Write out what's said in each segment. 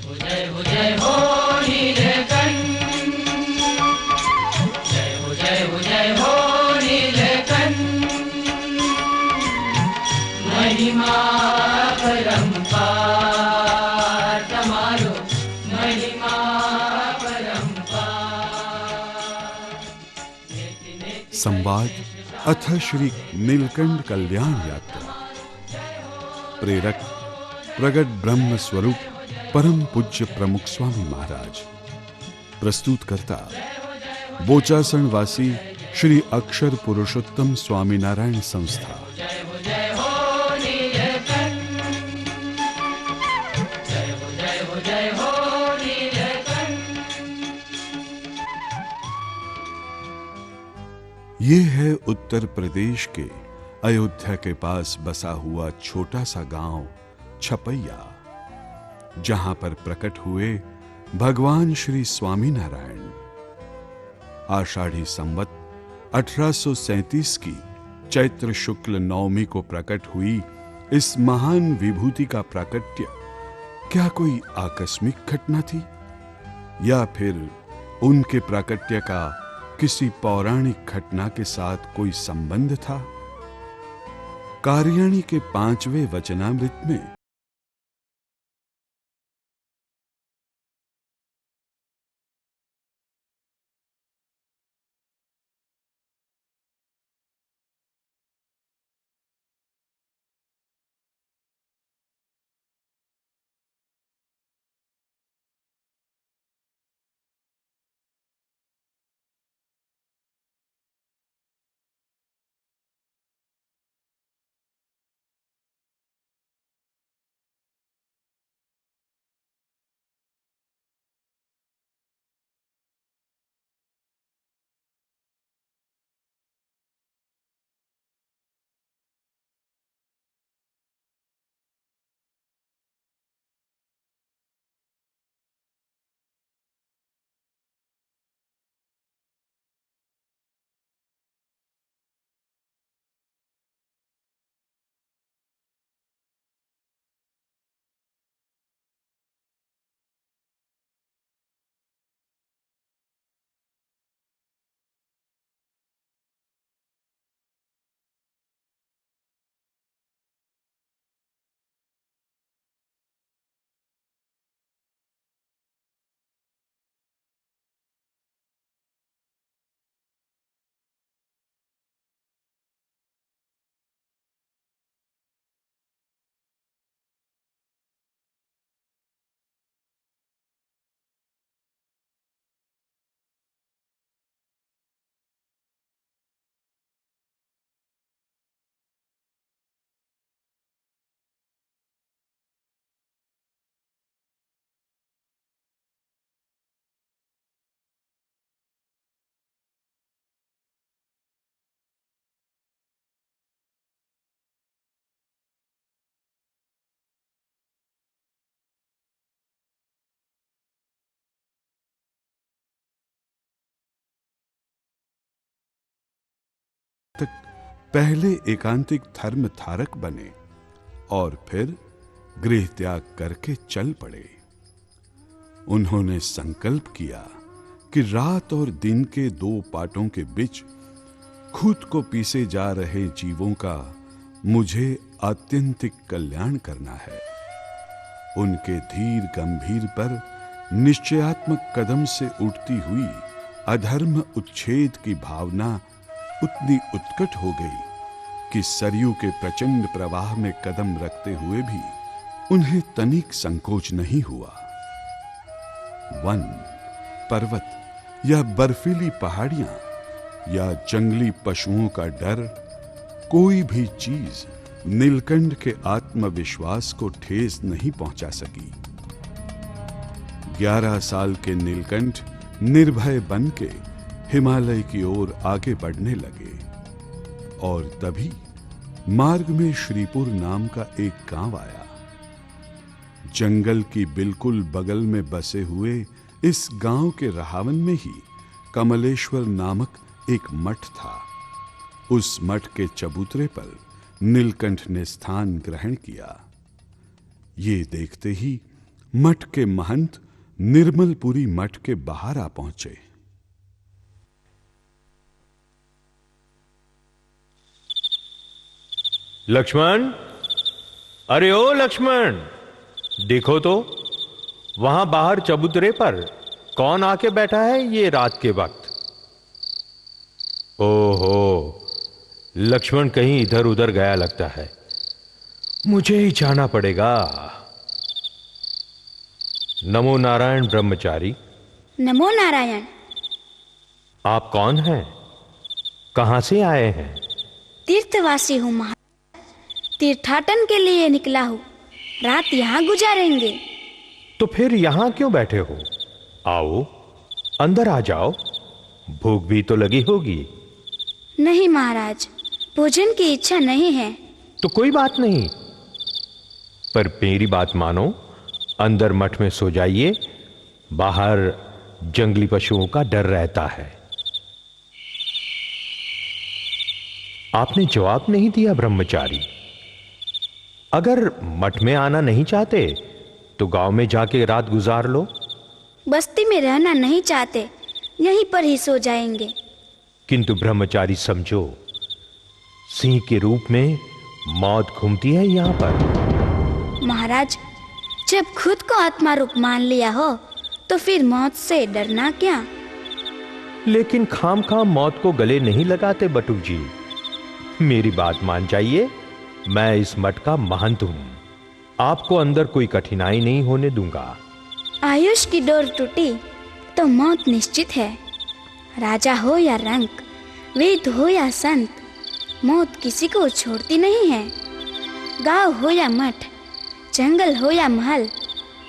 जय हो जय हो नीलकंठ, जय हो जय हो जय हो नीलकंठ, महिमा परंपार तमारो, महिमा परंपार। संवाद अथ श्री नीलकंठ कल्याण यात्रा। प्रेरक प्रगट ब्रह्म स्वरूप परम पूज्य प्रमुख स्वामी महाराज। प्रस्तुतकर्ता बोचासण वासी श्री अक्षर पुरुषोत्तम स्वामीनारायण संस्था। जय हो जय हो नीलकंठ, जय हो जय हो जय हो नीलकंठ। ये है उत्तर प्रदेश के अयोध्या के पास बसा हुआ छोटा सा गांव छपैया, जहां पर प्रकट हुए भगवान श्री स्वामीनारायण। आषाढ़ी संवत 1837 की चैत्र शुक्ल नवमी को प्रकट हुई इस महान विभूति का प्राकट्य क्या कोई आकस्मिक घटना थी, या फिर उनके प्राकट्य का किसी पौराणिक घटना के साथ कोई संबंध था? कार्याणी के 5वें वचनामृत में तक पहले एकांतिक धर्म धारक बने और फिर गृह त्याग करके चल पड़े। उन्होंने संकल्प किया कि रात और दिन के दो पाटों के बीच खुद को पीसे जा रहे जीवों का मुझे आत्यंतिक कल्याण करना है। उनके धीर गंभीर पर निश्चयात्मक कदम से उठती हुई अधर्म उच्छेद की भावना उतनी उत्कट हो गई कि सरयू के प्रचंड प्रवाह में कदम रखते हुए भी उन्हें तनिक संकोच नहीं हुआ। वन, पर्वत या बर्फीली पहाड़ियां या जंगली पशुओं का डर, कोई भी चीज नीलकंठ के आत्मविश्वास को ठेस नहीं पहुंचा सकी। 11 साल के नीलकंठ निर्भय बन के हिमालय की ओर आगे बढ़ने लगे और तभी मार्ग में श्रीपुर नाम का एक गांव आया। जंगल की बिल्कुल बगल में बसे हुए इस गांव के रहावन में ही कमलेश्वर नामक एक मठ था। उस मठ के चबूतरे पर नीलकंठ ने स्थान ग्रहण किया। ये देखते ही मठ के महंत निर्मलपुरी मठ के बाहर आ पहुंचे। लक्ष्मण, अरे ओ लक्ष्मण, देखो तो वहां बाहर चबूतरे पर कौन आके बैठा है ये रात के वक्त। ओहो, लक्ष्मण कहीं इधर उधर गया लगता है, मुझे ही जाना पड़ेगा। नमो नारायण ब्रह्मचारी। नमो नारायण। आप कौन हैं? कहां से आए हैं? तीर्थवासी हूँ महाराज, तीर्थाटन के लिए निकला हूँ, रात यहाँ गुजारेंगे। तो फिर यहां क्यों बैठे हो? आओ अंदर आ जाओ, भूख भी तो लगी होगी। नहीं महाराज, भोजन की इच्छा नहीं है। तो कोई बात नहीं, पर मेरी बात मानो, अंदर मठ में सो जाइए, बाहर जंगली पशुओं का डर रहता है। आपने जवाब नहीं दिया ब्रह्मचारी। अगर मठ में आना नहीं चाहते तो गांव में जाके रात गुजार लो। बस्ती में रहना नहीं चाहते, यहीं पर ही सो जाएंगे। किंतु ब्रह्मचारी समझो, सिंह के रूप में मौत घूमती है यहां पर। महाराज, जब खुद को आत्मा रूप मान लिया हो तो फिर मौत से डरना क्या? लेकिन खाम मौत को गले नहीं लगाते बटुक जी। मेरी बात मान जाइए, मैं इस मठ का महंत हूं, आपको अंदर कोई कठिनाई नहीं होने दूंगा। आयुष की डोर टूटी तो मौत निश्चित है। राजा हो या रंक, वेद हो या संत, मौत किसी को छोड़ती नहीं है। गांव हो या मठ, जंगल हो या महल,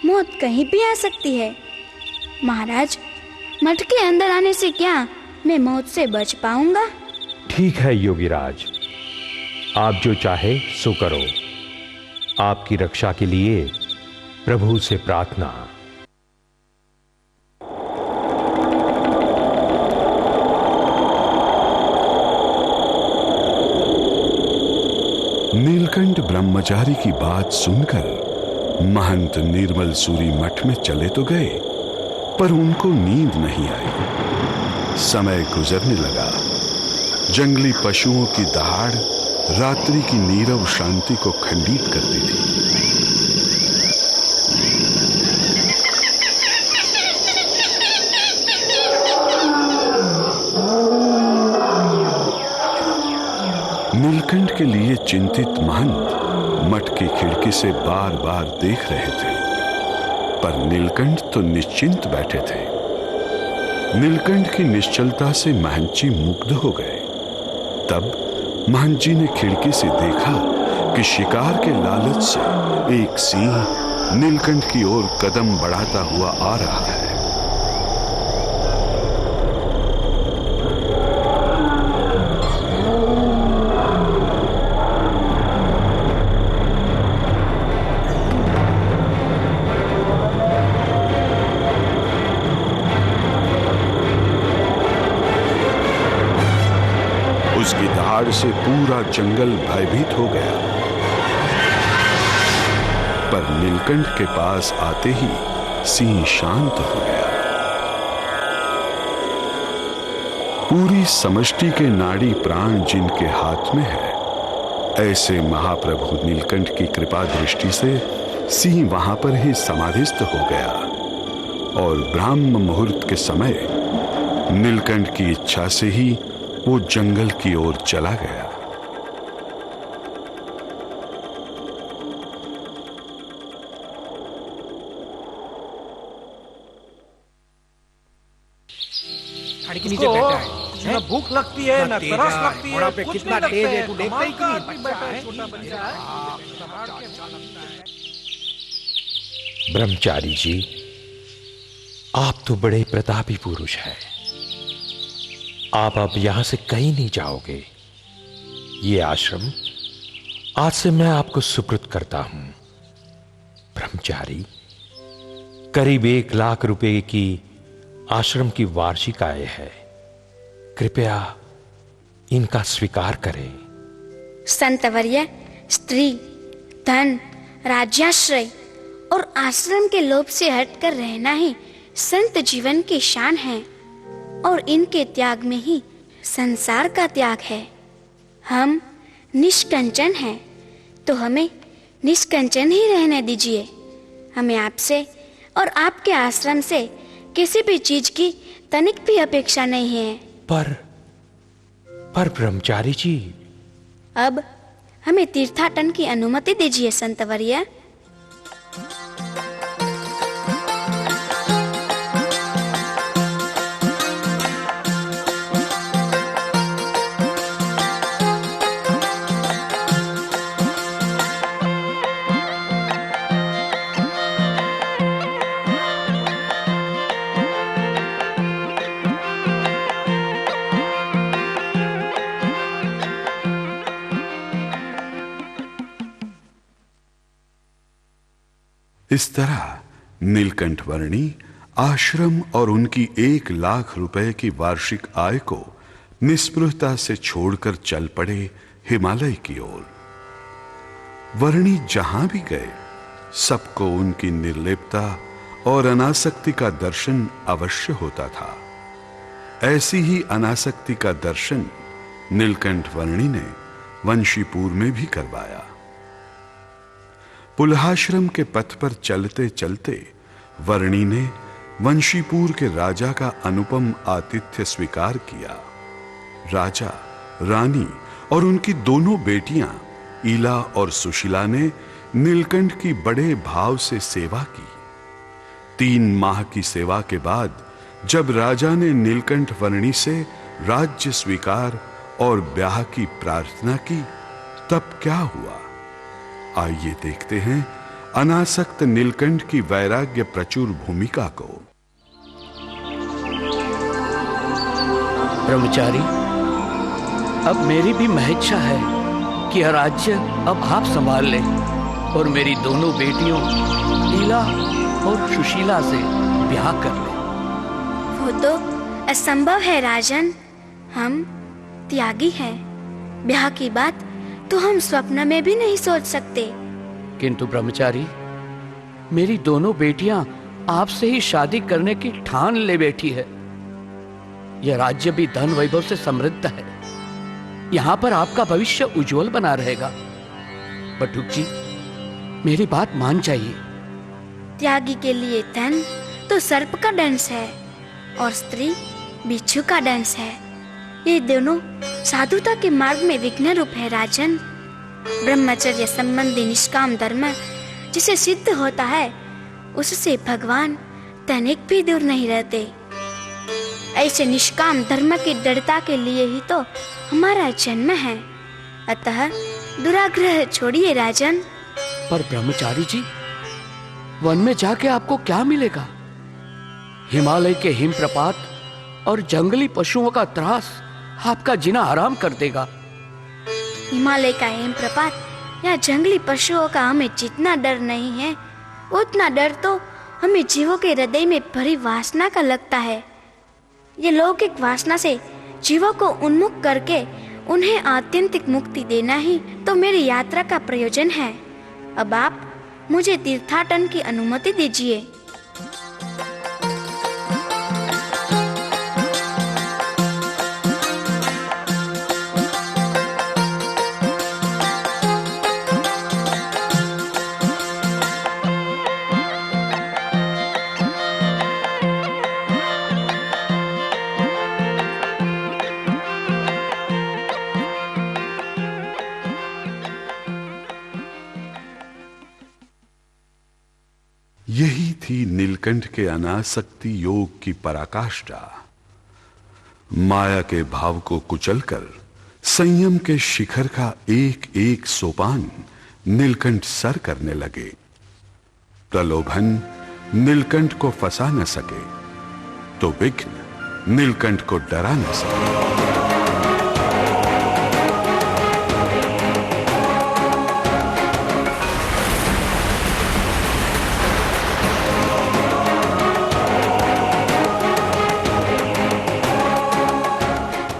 मौत कहीं भी आ सकती है। महाराज, मठ के अंदर आने से क्या मैं मौत से बच पाऊंगा? ठीक है योगीराज, आप जो चाहे सो करो। आपकी रक्षा के लिए प्रभु से प्रार्थना। नीलकंठ ब्रह्मचारी की बात सुनकर महंत निर्मल सूरी मठ में चले तो गए, पर उनको नींद नहीं आई। समय गुजरने लगा। जंगली पशुओं की दहाड़ रात्रि की नीरव शांति को खंडित करती थी। नीलकंठ के लिए चिंतित महंत मठ की खिड़की से बार बार देख रहे थे, पर नीलकंठ तो निश्चिंत बैठे थे। नीलकंठ की निश्चलता से महंत जी मुग्ध हो गए। तब महंत जी ने खिड़की से देखा कि शिकार के लालच से एक सिंह नीलकंठ की ओर कदम बढ़ाता हुआ आ रहा है। उसकी दहाड़ से पूरा जंगल भयभीत हो गया, पर नीलकंठ के पास आते ही सिंह शांत हो गया। पूरी समष्टि के नाड़ी प्राण जिनके हाथ में है, ऐसे महाप्रभु नीलकंठ की कृपा दृष्टि से सिंह वहां पर ही समाधिस्थ हो गया और ब्राह्म मुहूर्त के समय नीलकंठ की इच्छा से ही वो जंगल की ओर चला गया। गाड़ी के नीचे बैठा है, ना भूख लगती है ना तरस लगती है, पे कितना तेज है, तू देखता ही नहीं। बैठा है, छोटा बच्चा है। ब्रह्मचारी जी, आप तो बड़े प्रतापी पुरुष हैं। आप अब यहां से कहीं नहीं जाओगे। ये आश्रम आज से मैं आपको सुकृत करता हूं। ब्रह्मचारी, करीब 1 लाख रुपए की आश्रम की वार्षिक आय है, कृपया इनका स्वीकार करें। संतवर्य, स्त्री, धन, राज्याश्रय और आश्रम के लोभ से हटकर रहना ही संत जीवन की शान है, और इनके त्याग में ही संसार का त्याग है। हम निष्कंचन हैं, तो हमें निष्कंचन ही रहने दीजिए। हमें आपसे और आपके आश्रम से किसी भी चीज की तनिक भी अपेक्षा नहीं है। पर ब्रह्मचारी जी, अब हमें तीर्थाटन की अनुमति दीजिए संतवर्य। इस तरह नीलकंठ वर्णी आश्रम और उनकी 1,00,000 रुपए की वार्षिक आय को निस्पृहता से छोड़कर चल पड़े हिमालय की ओर। वर्णी जहां भी गए सबको उनकी निर्लेपता और अनासक्ति का दर्शन अवश्य होता था। ऐसी ही अनासक्ति का दर्शन नीलकंठ वर्णी ने वंशीपुर में भी करवाया। पुलहाश्रम के पथ पर चलते चलते वर्णी ने वंशीपुर के राजा का अनुपम आतिथ्य स्वीकार किया। राजा, रानी और उनकी दोनों बेटियां ईला और सुशीला ने नीलकंठ की बड़े भाव से सेवा की। 3 माह की सेवा के बाद जब राजा ने नीलकंठ वर्णी से राज्य स्वीकार और ब्याह की प्रार्थना की, तब क्या हुआ, आइए देखते हैं अनासक्त नीलकंठ की वैराग्य प्रचुर भूमिका को। ब्रह्मचारी, अब मेरी भी महइच्छा है कि यह राज्य अब आप संभाल लें और मेरी दोनों बेटियों लीला और सुशीला से ब्याह कर लें। वो तो असंभव है राजन, हम त्यागी हैं। ब्याह की बात तो हम स्वप्न में भी नहीं सोच सकते। किंतु ब्रह्मचारी, मेरी दोनों बेटियां आपसे ही शादी करने की ठान ले बैठी है। यह राज्य भी धन वैभव से समृद्ध है। यहाँ पर आपका भविष्य उज्जवल बना रहेगा। बटुक जी, मेरी बात मान जाइए। त्यागी के लिए धन तो सर्प का दंश है और स्त्री बिच्छू का दंश है। ये दोनों साधुता के मार्ग में विघ्न रूप है राजन। ब्रह्मचर्य संबंधी निष्काम धर्म जिसे सिद्ध होता है, उससे भगवान तनिक भी दूर नहीं रहते। ऐसे निष्काम धर्म की दृढ़ता के लिए ही तो हमारा जन्म है। अतः दुराग्रह छोड़िए राजन। पर ब्रह्मचारी जी, वन में जाके आपको क्या मिलेगा? हिमालय के हिमप्रपात और जंगली पशुओं का त्रास आपका जीना आराम कर देगा। हिमालय का हिमप्रपात या जंगली पशुओं का हमें जितना डर नहीं है, उतना डर तो हमें जीवों के हृदय में भरी वासना का लगता है। ये लौकिक वासना से जीवों को उन्मुख करके उन्हें आत्यंतिक मुक्ति देना ही तो मेरी यात्रा का प्रयोजन है। अब आप मुझे तीर्थाटन की अनुमति दीजिए। यही थी नीलकंठ के अनासक्ति योग की पराकाष्ठा। माया के भाव को कुचलकर संयम के शिखर का एक एक सोपान नीलकंठ सर करने लगे। प्रलोभन नीलकंठ को फंसा न सके, तो विघ्न नीलकंठ को डरा न सके।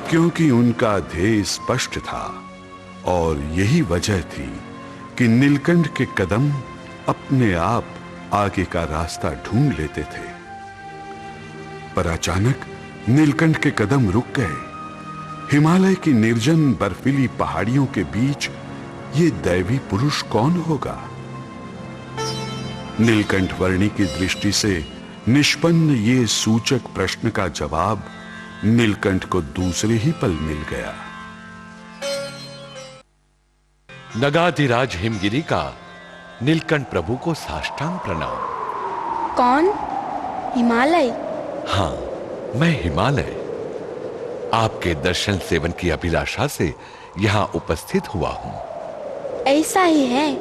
क्योंकि उनका ध्येय स्पष्ट था और यही वजह थी कि नीलकंठ के कदम अपने आप आगे का रास्ता ढूंढ लेते थे। पर अचानक नीलकंठ के कदम रुक गए। हिमालय की निर्जन बर्फीली पहाड़ियों के बीच ये दैवी पुरुष कौन होगा? नीलकंठ वर्णी की दृष्टि से निष्पन्न ये सूचक प्रश्न का जवाब नीलकंठ को दूसरे ही पल मिल गया। नगाधिराज हिमगिरी का नीलकंठ प्रभु को साष्टांग प्रणाम। कौन? हिमालय? हाँ, मैं हिमालय आपके दर्शन सेवन की अभिलाषा से यहां उपस्थित हुआ हूं। ऐसा ही है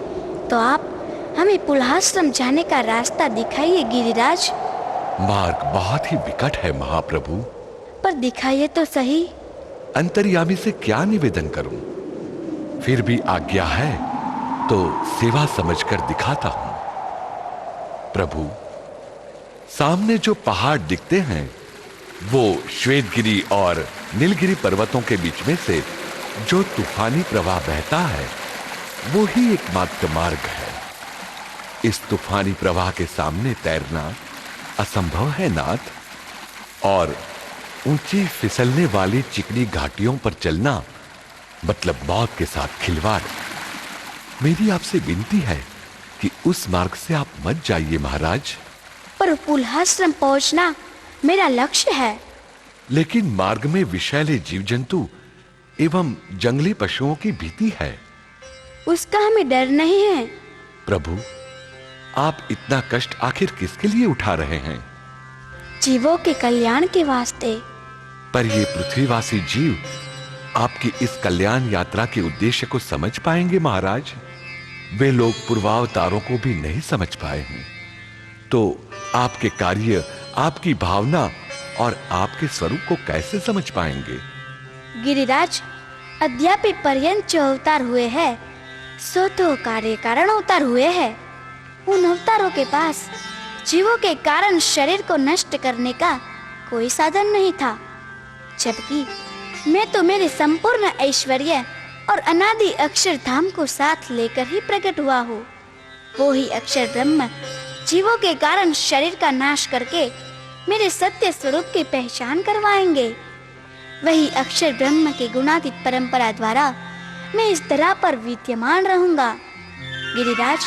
तो आप हमें पुलहाश्रम जाने का रास्ता दिखाइए गिरिराज। मार्ग बहुत ही विकट है महाप्रभु। पर दिखाइए तो सही। अंतर्यामी से क्या निवेदन करूं? फिर भी आज्ञा है तो सेवा समझकर दिखाता हूं। प्रभु, सामने जो पहाड़ दिखते हैं वो श्वेतगिरी और नीलगिरी पर्वतों के बीच में से जो तूफानी प्रवाह बहता है वो ही एकमात्र मार्ग है। इस तूफानी प्रवाह के सामने तैरना असंभव है नाथ, और ऊंची फिसलने वाली चिकनी घाटियों पर चलना मतलब मौत के साथ खिलवाड़। मेरी आपसे विनती है कि उस मार्ग से आप मत जाइए महाराज। पर पुलहाश्रम पहुंचना मेरा लक्ष्य है। लेकिन मार्ग में विषैले जीव जंतु एवं जंगली पशुओं की भीति है। उसका हमें डर नहीं है। प्रभु, आप इतना कष्ट आखिर किसके लिए उठा रहे हैं? जीवों के कल्याण के वास्ते। पर ये पृथ्वीवासी जीव आपकी इस कल्याण यात्रा के उद्देश्य को समझ पाएंगे महाराज? वे लोग पूर्वावतारों को भी नहीं समझ पाए हैं, तो आपके कार्य, आपकी भावना और आपके स्वरूप को कैसे समझ पाएंगे? गिरिराज, अद्यापि पर्यंत जो अवतार हुए हैं सो तो कार्य कारण अवतार हुए हैं। उन अवतारों के पास जीवों के कारण शरीर को नष्ट करने का कोई साधन नहीं था, जबकि मैं तो मेरे संपूर्ण ऐश्वर्य और अनादि अक्षर धाम को साथ लेकर ही प्रकट हुआ हूँ। वो ही अक्षर ब्रह्म जीवों के कारण शरीर का नाश करके मेरे सत्य स्वरूप की पहचान करवाएंगे। वही अक्षर ब्रह्म के गुणातीत परंपरा द्वारा मैं इस तरह पर विद्यमान रहूंगा। गिरिराज,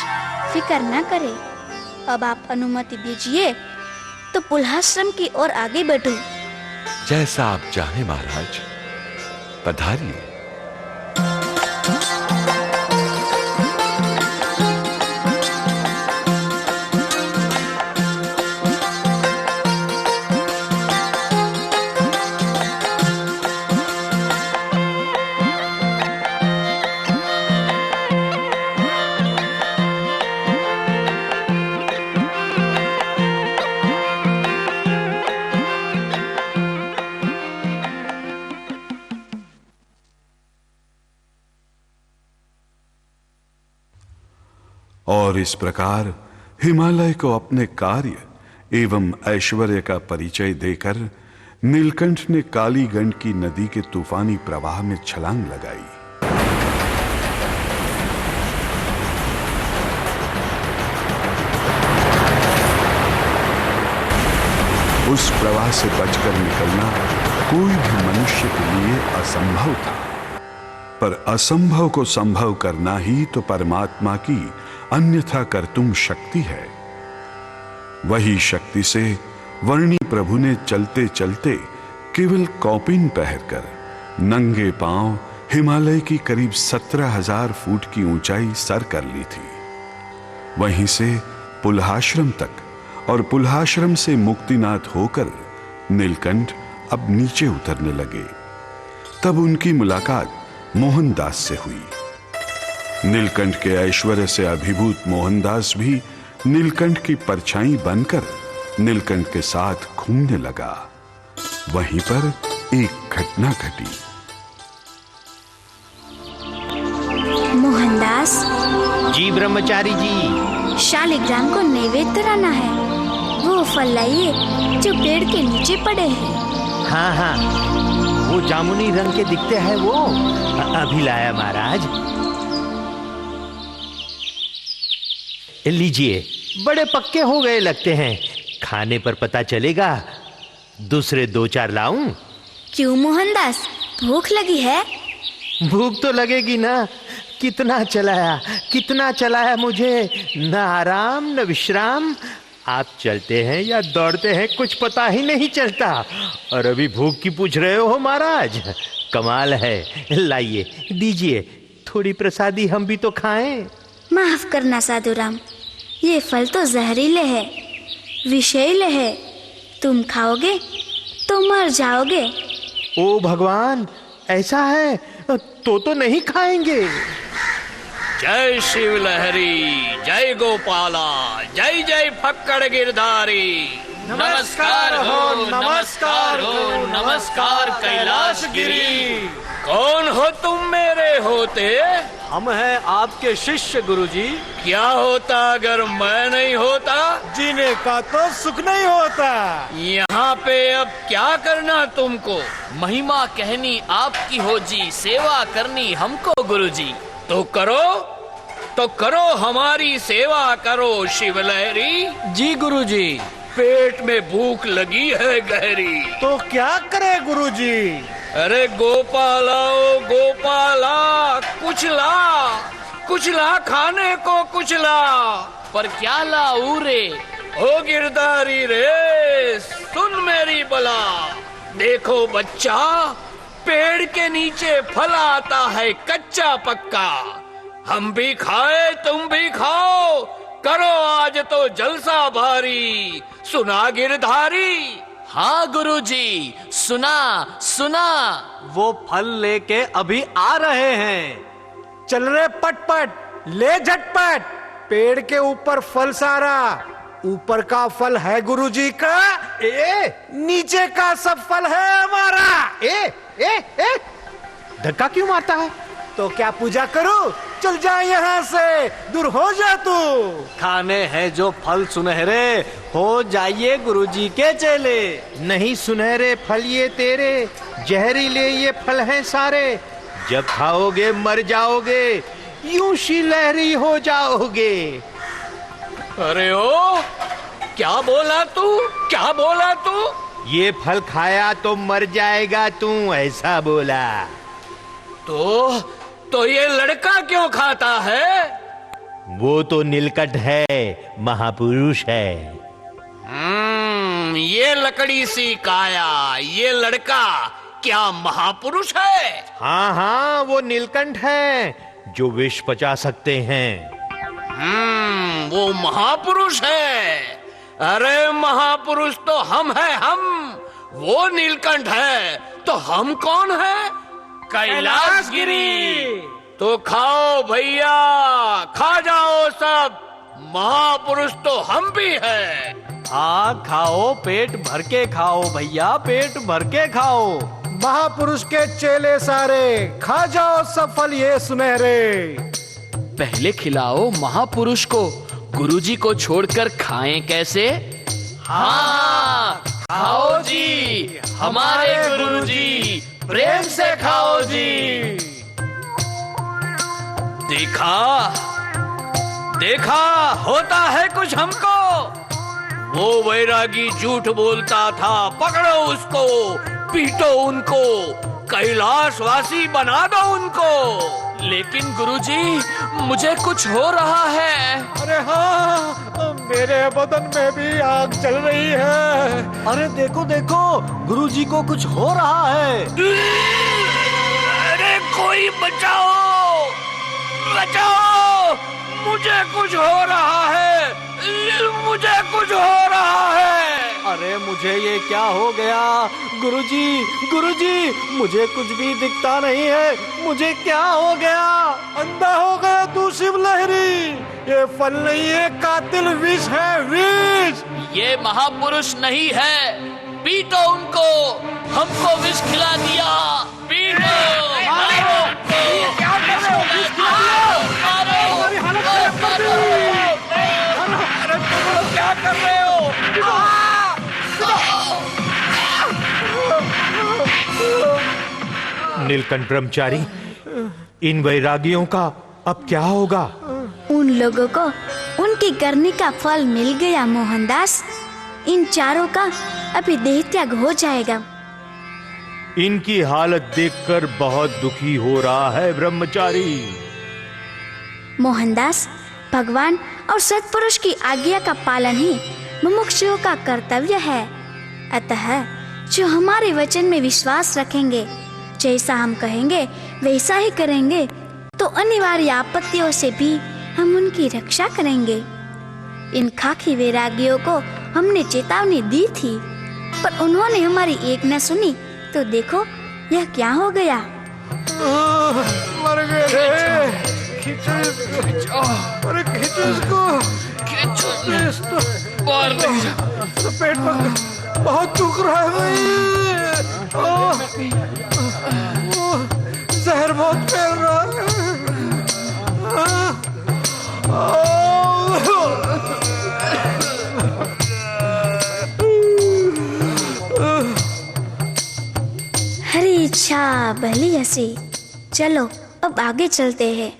फिक्र न करे। अब आप अनुमति दीजिए तो पुलहाश्रम की ओर आगे बढ़ूं। जैसा आप चाहें महाराज, पधारिए। और इस प्रकार हिमालय को अपने कार्य एवं ऐश्वर्य का परिचय देकर नीलकंठ ने कालीगंड की नदी के तूफानी प्रवाह में छलांग लगाई। उस प्रवाह से बचकर निकलना कोई भी मनुष्य के लिए असंभव था, पर असंभव को संभव करना ही तो परमात्मा की अन्यथा कर्तुम शक्ति है। वही शक्ति से वर्णी प्रभु ने चलते चलते केवल कौपिन पहनकर नंगे पांव हिमालय की करीब 17,000 फुट की ऊंचाई सर कर ली थी। वहीं से पुलहाश्रम तक और पुलहाश्रम से मुक्तिनाथ होकर नीलकंठ अब नीचे उतरने लगे। तब उनकी मुलाकात मोहनदास से हुई। नीलकंठ के ऐश्वर्य से अभिभूत मोहनदास भी नीलकंठ की परछाई बनकर नीलकंठ के साथ घूमने लगा। वहीं पर एक घटना घटी। मोहनदास जी ब्रह्मचारी जी। शालिग्राम को नैवेद्य कराना है। वो फल लाइए जो पेड़ के नीचे पड़े हैं। हाँ हाँ, वो जामुनी रंग के दिखते हैं वो। अभी लाया महाराज। लीजिए, बड़े पक्के हो गए लगते हैं। खाने पर पता चलेगा। दूसरे 2-4 लाऊं? क्यों मोहनदास, भूख लगी है? भूख तो लगेगी ना। कितना चलाया मुझे, न आराम न विश्राम। आप चलते हैं या दौड़ते हैं कुछ पता ही नहीं चलता, और अभी भूख की पूछ रहे हो महाराज। कमाल है। लाइए, दीजिए थोड़ी प्रसादी, हम भी तो खाएं। माफ करना साधुराम, ये फल तो जहरीले है, विषैले है। तुम खाओगे तो मर जाओगे। ओ भगवान, ऐसा है तो नहीं खाएंगे। जय शिव लहरी, जय गोपाला, जय जय फक्कड़ गिरधारी। नमस्कार हो, नमस्कार हो, नमस्कार कैलाश गिरी। कौन हो तुम मेरे होते? हम हैं आपके शिष्य गुरुजी। क्या होता अगर मैं नहीं होता? जीने का तो सुख नहीं होता। यहाँ पे अब क्या करना तुमको? महिमा कहनी आपकी हो जी, सेवा करनी हमको गुरुजी। तो करो हमारी सेवा करो शिव लहरी। जी गुरुजी। पेट में भूख लगी है गहरी। तो क्या करे गुरुजी? अरे गोपाला, ओ गोपाला, कुछ ला खाने को, कुछ ला। पर क्या लाऊं रे? ओ गिरधारी रे, सुन मेरी बला। देखो बच्चा, पेड़ के नीचे फल आता है कच्चा पक्का। हम भी खाए, तुम भी खाओ, करो आज तो जलसा भारी। सुना गिरधारी? हाँ गुरुजी, सुना। वो फल लेके अभी आ रहे हैं। चल रे पटपट, ले झटपट। पेड़ के ऊपर फल सारा, ऊपर का फल है गुरुजी का, नीचे का सब फल है हमारा। धक्का क्यों मारता है? तो क्या पूजा करूं? चल जा यहाँ से, दूर हो जा तू। खाने हैं जो फल सुनहरे, हो जाइए गुरुजी के चेले। नहीं सुनहरे फल ये तेरे, जहरीले ये फल हैं सारे। जब खाओगे मर जाओगे, यूं शीलहरी हो जाओगे। अरे ओ, क्या बोला तू? ये फल खाया तो मर जाएगा तू, ऐसा बोला। तो ये लड़का क्यों खाता है? वो तो नीलकंठ है, महापुरुष है। ये लकड़ी सी काया, ये लड़का क्या महापुरुष है? हाँ, वो नीलकंठ है जो विष पचा सकते हैं। वो महापुरुष है। अरे महापुरुष तो हम हैं, हम। वो नीलकंठ है तो हम कौन है? कैलाश गिरी। तो खाओ भैया, खा जाओ सब। महापुरुष तो हम भी हैं। हाँ खाओ, पेट भर के खाओ भैया, पेट भर के खाओ। महापुरुष के चेले सारे, खा जाओ सब फल ये सुनहरे। पहले खिलाओ महापुरुष को, गुरुजी को छोड़कर खाएं कैसे? हाँ, खाओ जी, हमारे गुरुजी, प्रेम से खाओ जी। देखा होता है कुछ हमको। वो वैरागी झूठ बोलता था, पकड़ो उसको, पीटो उनको, कैलाशवासी बना दो उनको। लेकिन गुरुजी, मुझे कुछ हो रहा है। अरे हाँ, मेरे बदन में भी आग चल रही है। अरे देखो देखो, गुरुजी को कुछ हो रहा है। अरे कोई बचाओ, बचाओ, मुझे कुछ हो रहा है, मुझे कुछ हो रहा है। अरे मुझे ये क्या हो गया? गुरुजी, गुरुजी, मुझे कुछ भी दिखता नहीं है, मुझे क्या हो गया? अंधा हो गया तू शिव लहरी। ये फल नहीं है, कातिल विष है, विष। ये महापुरुष नहीं है, पीटो उनको, हमको विष खिला दिया। पीटो, मारो, क्या कर रहे हो? विष खिला दिया? हमारी हालत खराब कर दी। अरे तुम क्या कर रहे हो? नीलकंठ ब्रह्मचारी, इन वैरागियों का अब क्या होगा? उन लोगों को उनके भक्ति करने का फल मिल गया मोहनदास। इन चारों का अभी देह त्याग हो जाएगा। इनकी हालत देखकर बहुत दुखी हो रहा है ब्रह्मचारी। मोहनदास, भगवान और सत्पुरुष की आज्ञा का पालन ही मुमुक्षुओं का कर्तव्य है। अतः जो हमारे वचन में विश्वास रखेंगे, जैसा हम कहेंगे वैसा ही करेंगे, तो अनिवार्य आपत्तियों से भी हम उनकी रक्षा करेंगे। इन खाकी वैरागियों को हमने चेतावनी दी थी, पर उन्होंने हमारी एक न सुनी, तो देखो यह क्या हो गया। मर गए रे। खींचो इसको। अरे खींचो इसको। बाहर ले जाओ। पेट में बहुत दुख रहा है भाई। जहर बहुत फैल रहा हरी इच्छा भली हंसी। चलो अब आगे चलते हैं।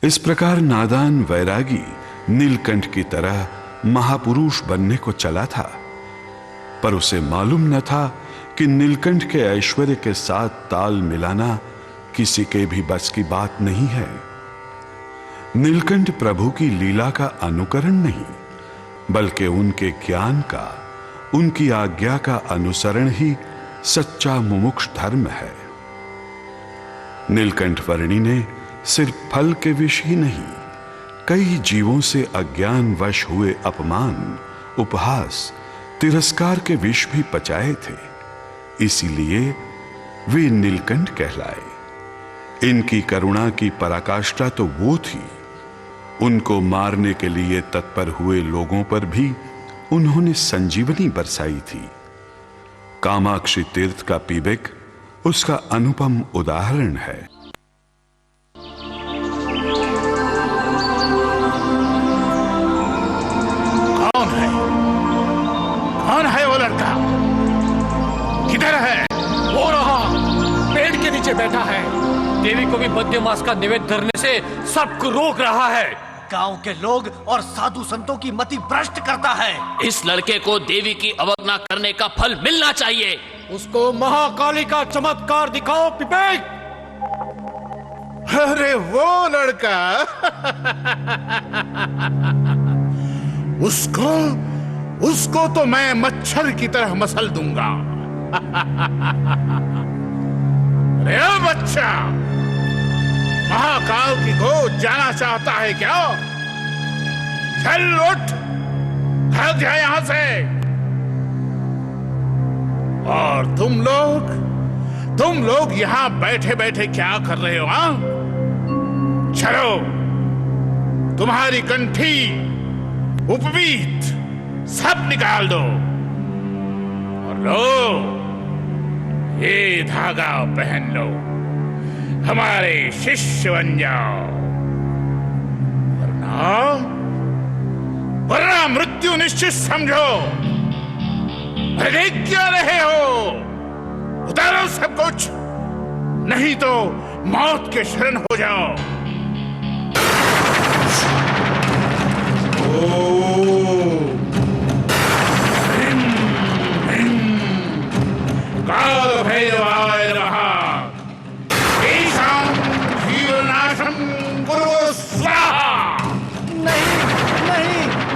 इस प्रकार नादान वैरागी नीलकंठ की तरह महापुरुष बनने को चला था, पर उसे मालूम न था कि नीलकंठ के ऐश्वर्य के साथ ताल मिलाना किसी के भी बस की बात नहीं है। नीलकंठ प्रभु की लीला का अनुकरण नहीं, बल्कि उनके ज्ञान का, उनकी आज्ञा का अनुसरण ही सच्चा मुमुक्ष धर्म है। नीलकंठ वर्णी ने सिर्फ फल के विष ही नहीं, कई जीवों से अज्ञान वश हुए अपमान, उपहास, तिरस्कार के विष भी पचाए थे। इसीलिए वे नीलकंठ कहलाए। इनकी करुणा की पराकाष्ठा तो वो थी, उनको मारने के लिए तत्पर हुए लोगों पर भी उन्होंने संजीवनी बरसाई थी। कामाक्षी तीर्थ का पीबेक उसका अनुपम उदाहरण है। कौन है वो लड़का? किधर है? वो रहा, पेड़ के नीचे बैठा है। देवी को भी मध्य मास का निवेद्य धरने से सबको रोक रहा है। गांव के लोग और साधु संतों की मति भ्रष्ट करता है। इस लड़के को देवी की अवज्ञा करने का फल मिलना चाहिए। उसको महाकाली का चमत्कार दिखाओ पिपेक। अरे वो लड़का उसको तो मैं मच्छर की तरह मसल दूंगा। अरे बच्चा, महाकाल की गोद जाना चाहता है क्या? चल उठ, भाग जा यहां से। और तुम लोग यहां बैठे बैठे क्या कर रहे हो? हाँ, चलो, तुम्हारी कंठी, उपवीत सब निकाल दो और लो, ये धागा पहन लो, हमारे शिष्य बन जाओ, वरना मृत्यु निश्चित समझो। अरे क्या रहे हो? उतारो सब कुछ, नहीं तो मौत के शरण हो जाओ। काल भैरवाय नमः, ईशान जीवनाशम कुरु स्वाहा।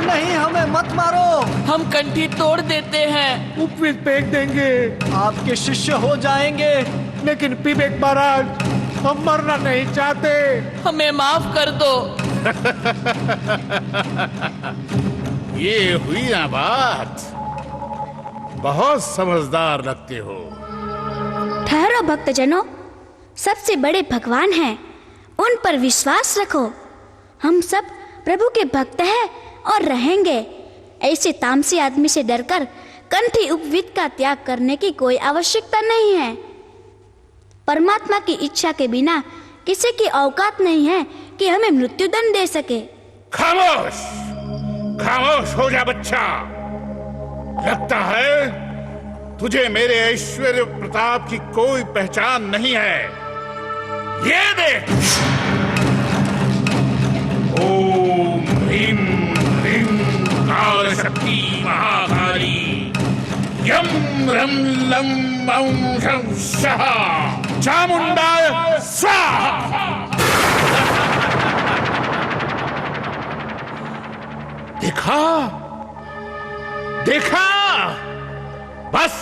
नहीं, हमें मत मारो। हम कंठी तोड़ देते हैं। उपवीत फेंक देंगे, आपके शिष्य हो जाएंगे। लेकिन पिपेक महाराज, हम मरना नहीं चाहते। हमें माफ कर दो। ये हुई ना बात। बहुत समझदार लगते हो। ठहरो भक्तजनों, सबसे बड़े भगवान हैं, उन पर विश्वास रखो। हम सब प्रभु के भक्त हैं और रहेंगे। ऐसे तामसी आदमी से डरकर कंठी उपवीत का त्याग करने की कोई आवश्यकता नहीं है। परमात्मा की इच्छा के बिना किसी की औकात नहीं है कि हमें मृत्युदंड दे सके। खामोश, खामोश हो जा बच्चा। लगता है तुझे मेरे ऐश्वर्य प्रताप की कोई पहचान नहीं है। ये देख, ओम ह्रीं ह्रीं काल शक्ति महाकाली, यम रम लम मं शं स्वाहा, चामुंडाय स्वाहा। देखा, देखा, बस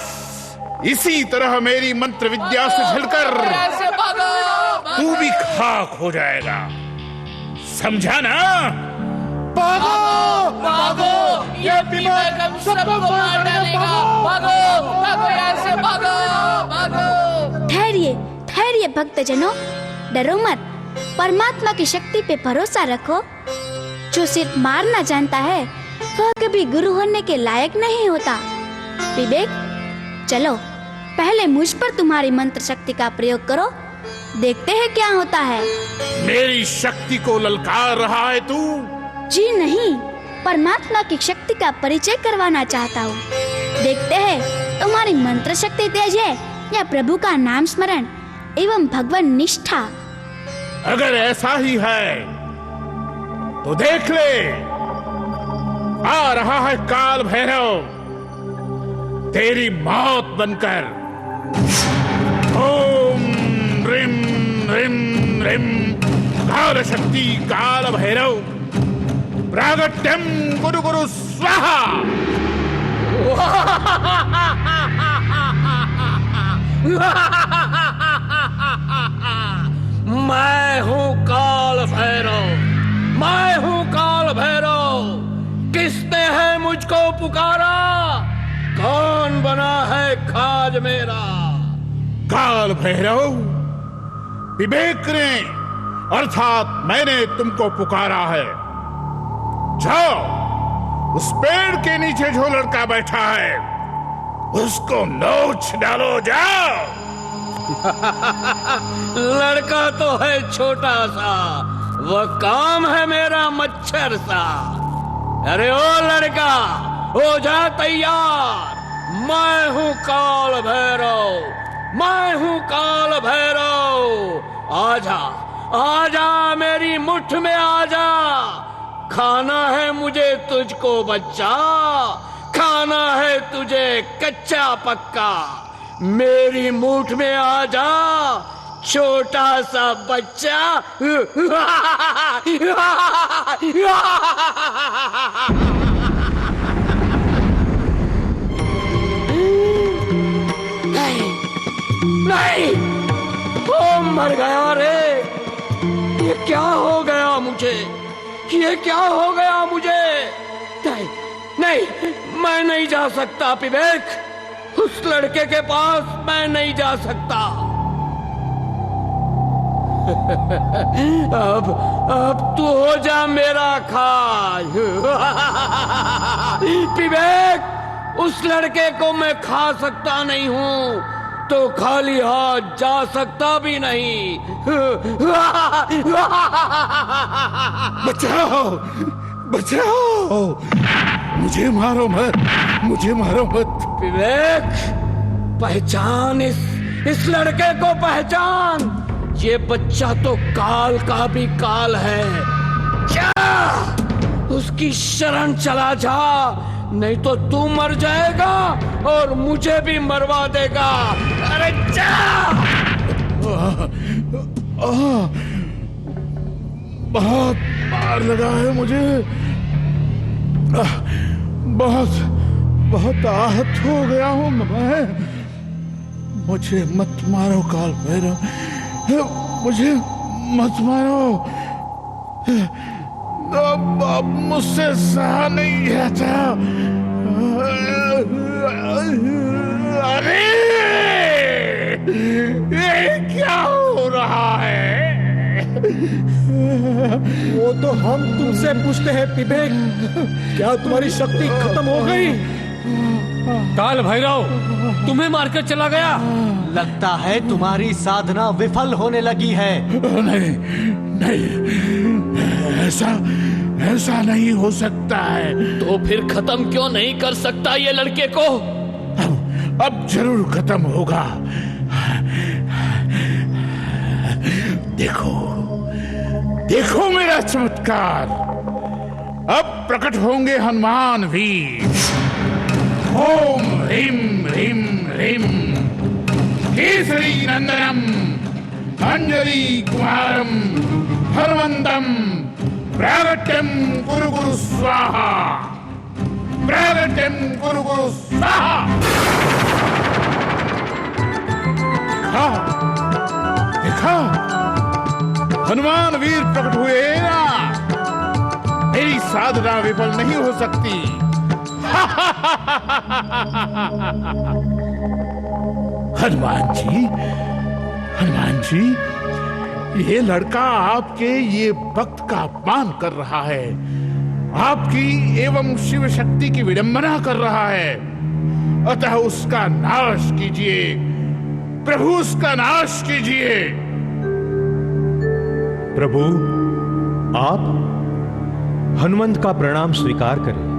इसी तरह मेरी मंत्र विद्या से झलकर तू भी खाक हो जाएगा, समझा ना? भागो, भागो, ये दिमाग हम सबको मार डालेगा। भागो, भागो यहाँ से, भागो, भागो। ठहरिए, ठहरिए भक्तजनों, डरो मत। परमात्मा की शक्ति पे भरोसा रखो। जो सिर्फ मारना जानता है वह कभी गुरु होने के लायक नहीं होता। विवेक, चलो पहले मुझ पर तुम्हारी मंत्र शक्ति का प्रयोग करो, देखते हैं क्या होता है। मेरी शक्ति को ललकार रहा है तू? जी नहीं, परमात्मा की शक्ति का परिचय करवाना चाहता हूँ। देखते हैं तुम्हारी मंत्र शक्ति तेज है या प्रभु का नाम स्मरण एवं भगवान निष्ठा। अगर ऐसा ही है तो देख ले, आ रहा है काल भैरव तेरी मौत बनकर। ओम रिम रिम रिम काल शक्ति काल भैरव प्रागट्यम गुरु गुरु स्वाहा। मैं हूँ काल भैरव, मैं हूँ काल भैरव। किसने है मुझको पुकारा? कौन बना है खाज मेरा? काल भैरव, विवेक ने अर्थात मैंने तुमको पुकारा है। जाओ, उस पेड़ के नीचे जो लड़का बैठा है उसको नोच डालो, जाओ। लड़का तो है छोटा सा, वह काम है मेरा मच्छर सा। अरे ओ लड़का, हो जा तैयार। मैं हूँ काल भैरव, मैं हूँ काल भैरव। आजा, आजा मेरी मुट्ठ में आजा। खाना है मुझे तुझको बच्चा, खाना है तुझे कच्चा पक्का। मेरी मुट्ठ में आजा छोटा सा बच्चा। नहीं, नहीं, ओ मर गया रे। ये क्या हो गया मुझे? ये क्या हो गया मुझे? नहीं, नहीं, मैं नहीं जा सकता विवेक। उस लड़के के पास मैं नहीं जा सकता। अब तू हो जा मेरा खाज। विवेक, उस लड़के को मैं खा सकता नहीं हूँ तो खाली हाथ जा सकता भी नहीं। बचाओ, बचाओ, मुझे मारो मत, मुझे मारो मत। विवेक, पहचान इस लड़के को पहचान। ये बच्चा तो काल का भी काल है। जा, उसकी शरण चला जा, नहीं तो तू मर जाएगा और मुझे भी मरवा देगा। अरे जा। बहुत मार लगा है मुझे, बहुत बहुत आहत हो गया हूं मैं। मुझे मत मारो काल भैरव, मुझे मत मारो। अब मुझसे सहा नहीं जाता। अरे ये क्या हो रहा है? वो तो हम तुमसे पूछते हैं विवेक, क्या तुम्हारी शक्ति खत्म हो गई? काल भैरव तुम्हें मारकर चला गया। लगता है तुम्हारी साधना विफल होने लगी है। नहीं नहीं, ऐसा नहीं हो सकता है। तो फिर खत्म क्यों नहीं कर सकता ये लड़के को? अब जरूर खत्म होगा। देखो देखो मेरा चमत्कार। अब प्रकट होंगे हनुमान वीर। ओम ह्रीम ह्रीम ह्रीम केसरी नंदनम अंजलि कुमारम हनुमंतम प्रागट्यम गुरु गुरु स्वाहा, प्रागट्यम गुरु गुरु स्वाहा। देखा हनुमान वीर प्रकट हुए ना। मेरी साधना विफल नहीं हो सकती। हनुमान जी, ये लड़का आपके ये भक्त का अपमान कर रहा है, आपकी एवं शिव शक्ति की विडंबना कर रहा है। अतः उसका नाश कीजिए प्रभु, उसका नाश कीजिए। प्रभु, आप हनुमंत का प्रणाम स्वीकार करें।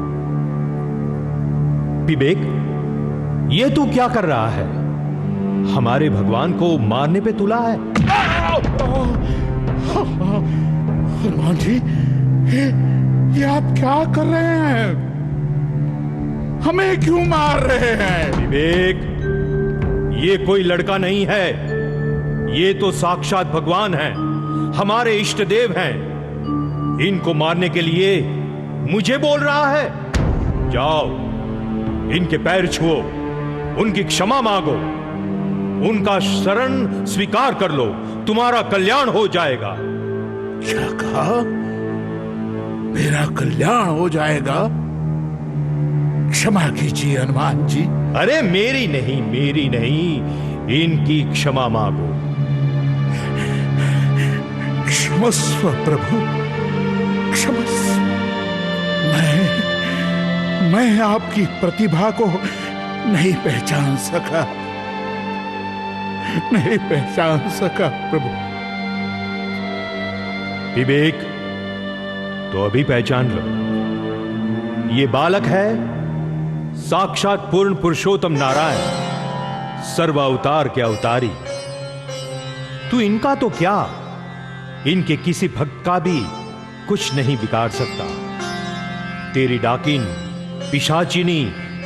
विवेक, ये तू क्या कर रहा है? हमारे भगवान को मारने पे तुला है। हनुमान जी, ये आप क्या कर रहे हैं? हमें क्यों मार रहे हैं? विवेक, ये कोई लड़का नहीं है, ये तो साक्षात भगवान हैं, हमारे इष्ट देव हैं। इनको मारने के लिए मुझे बोल रहा है? जाओ, इनके पैर छुओ, उनकी क्षमा मांगो, उनका शरण स्वीकार कर लो, तुम्हारा कल्याण हो जाएगा। क्या कहा? मेरा कल्याण हो जाएगा? क्षमा कीजिए हनुमान जी। अरे मेरी नहीं, इनकी क्षमा मांगो। क्षमस्व प्रभु, क्षमस्व। मैं आपकी प्रतिभा को नहीं पहचान सका प्रभु। विवेक, तो अभी पहचान लो, ये बालक है साक्षात पूर्ण पुरुषोत्तम नारायण, सर्व अवतार के अवतारी। तू इनका तो क्या, इनके किसी भक्त का भी कुछ नहीं बिगाड़ सकता। तेरी डाकिन, पिशाचिनी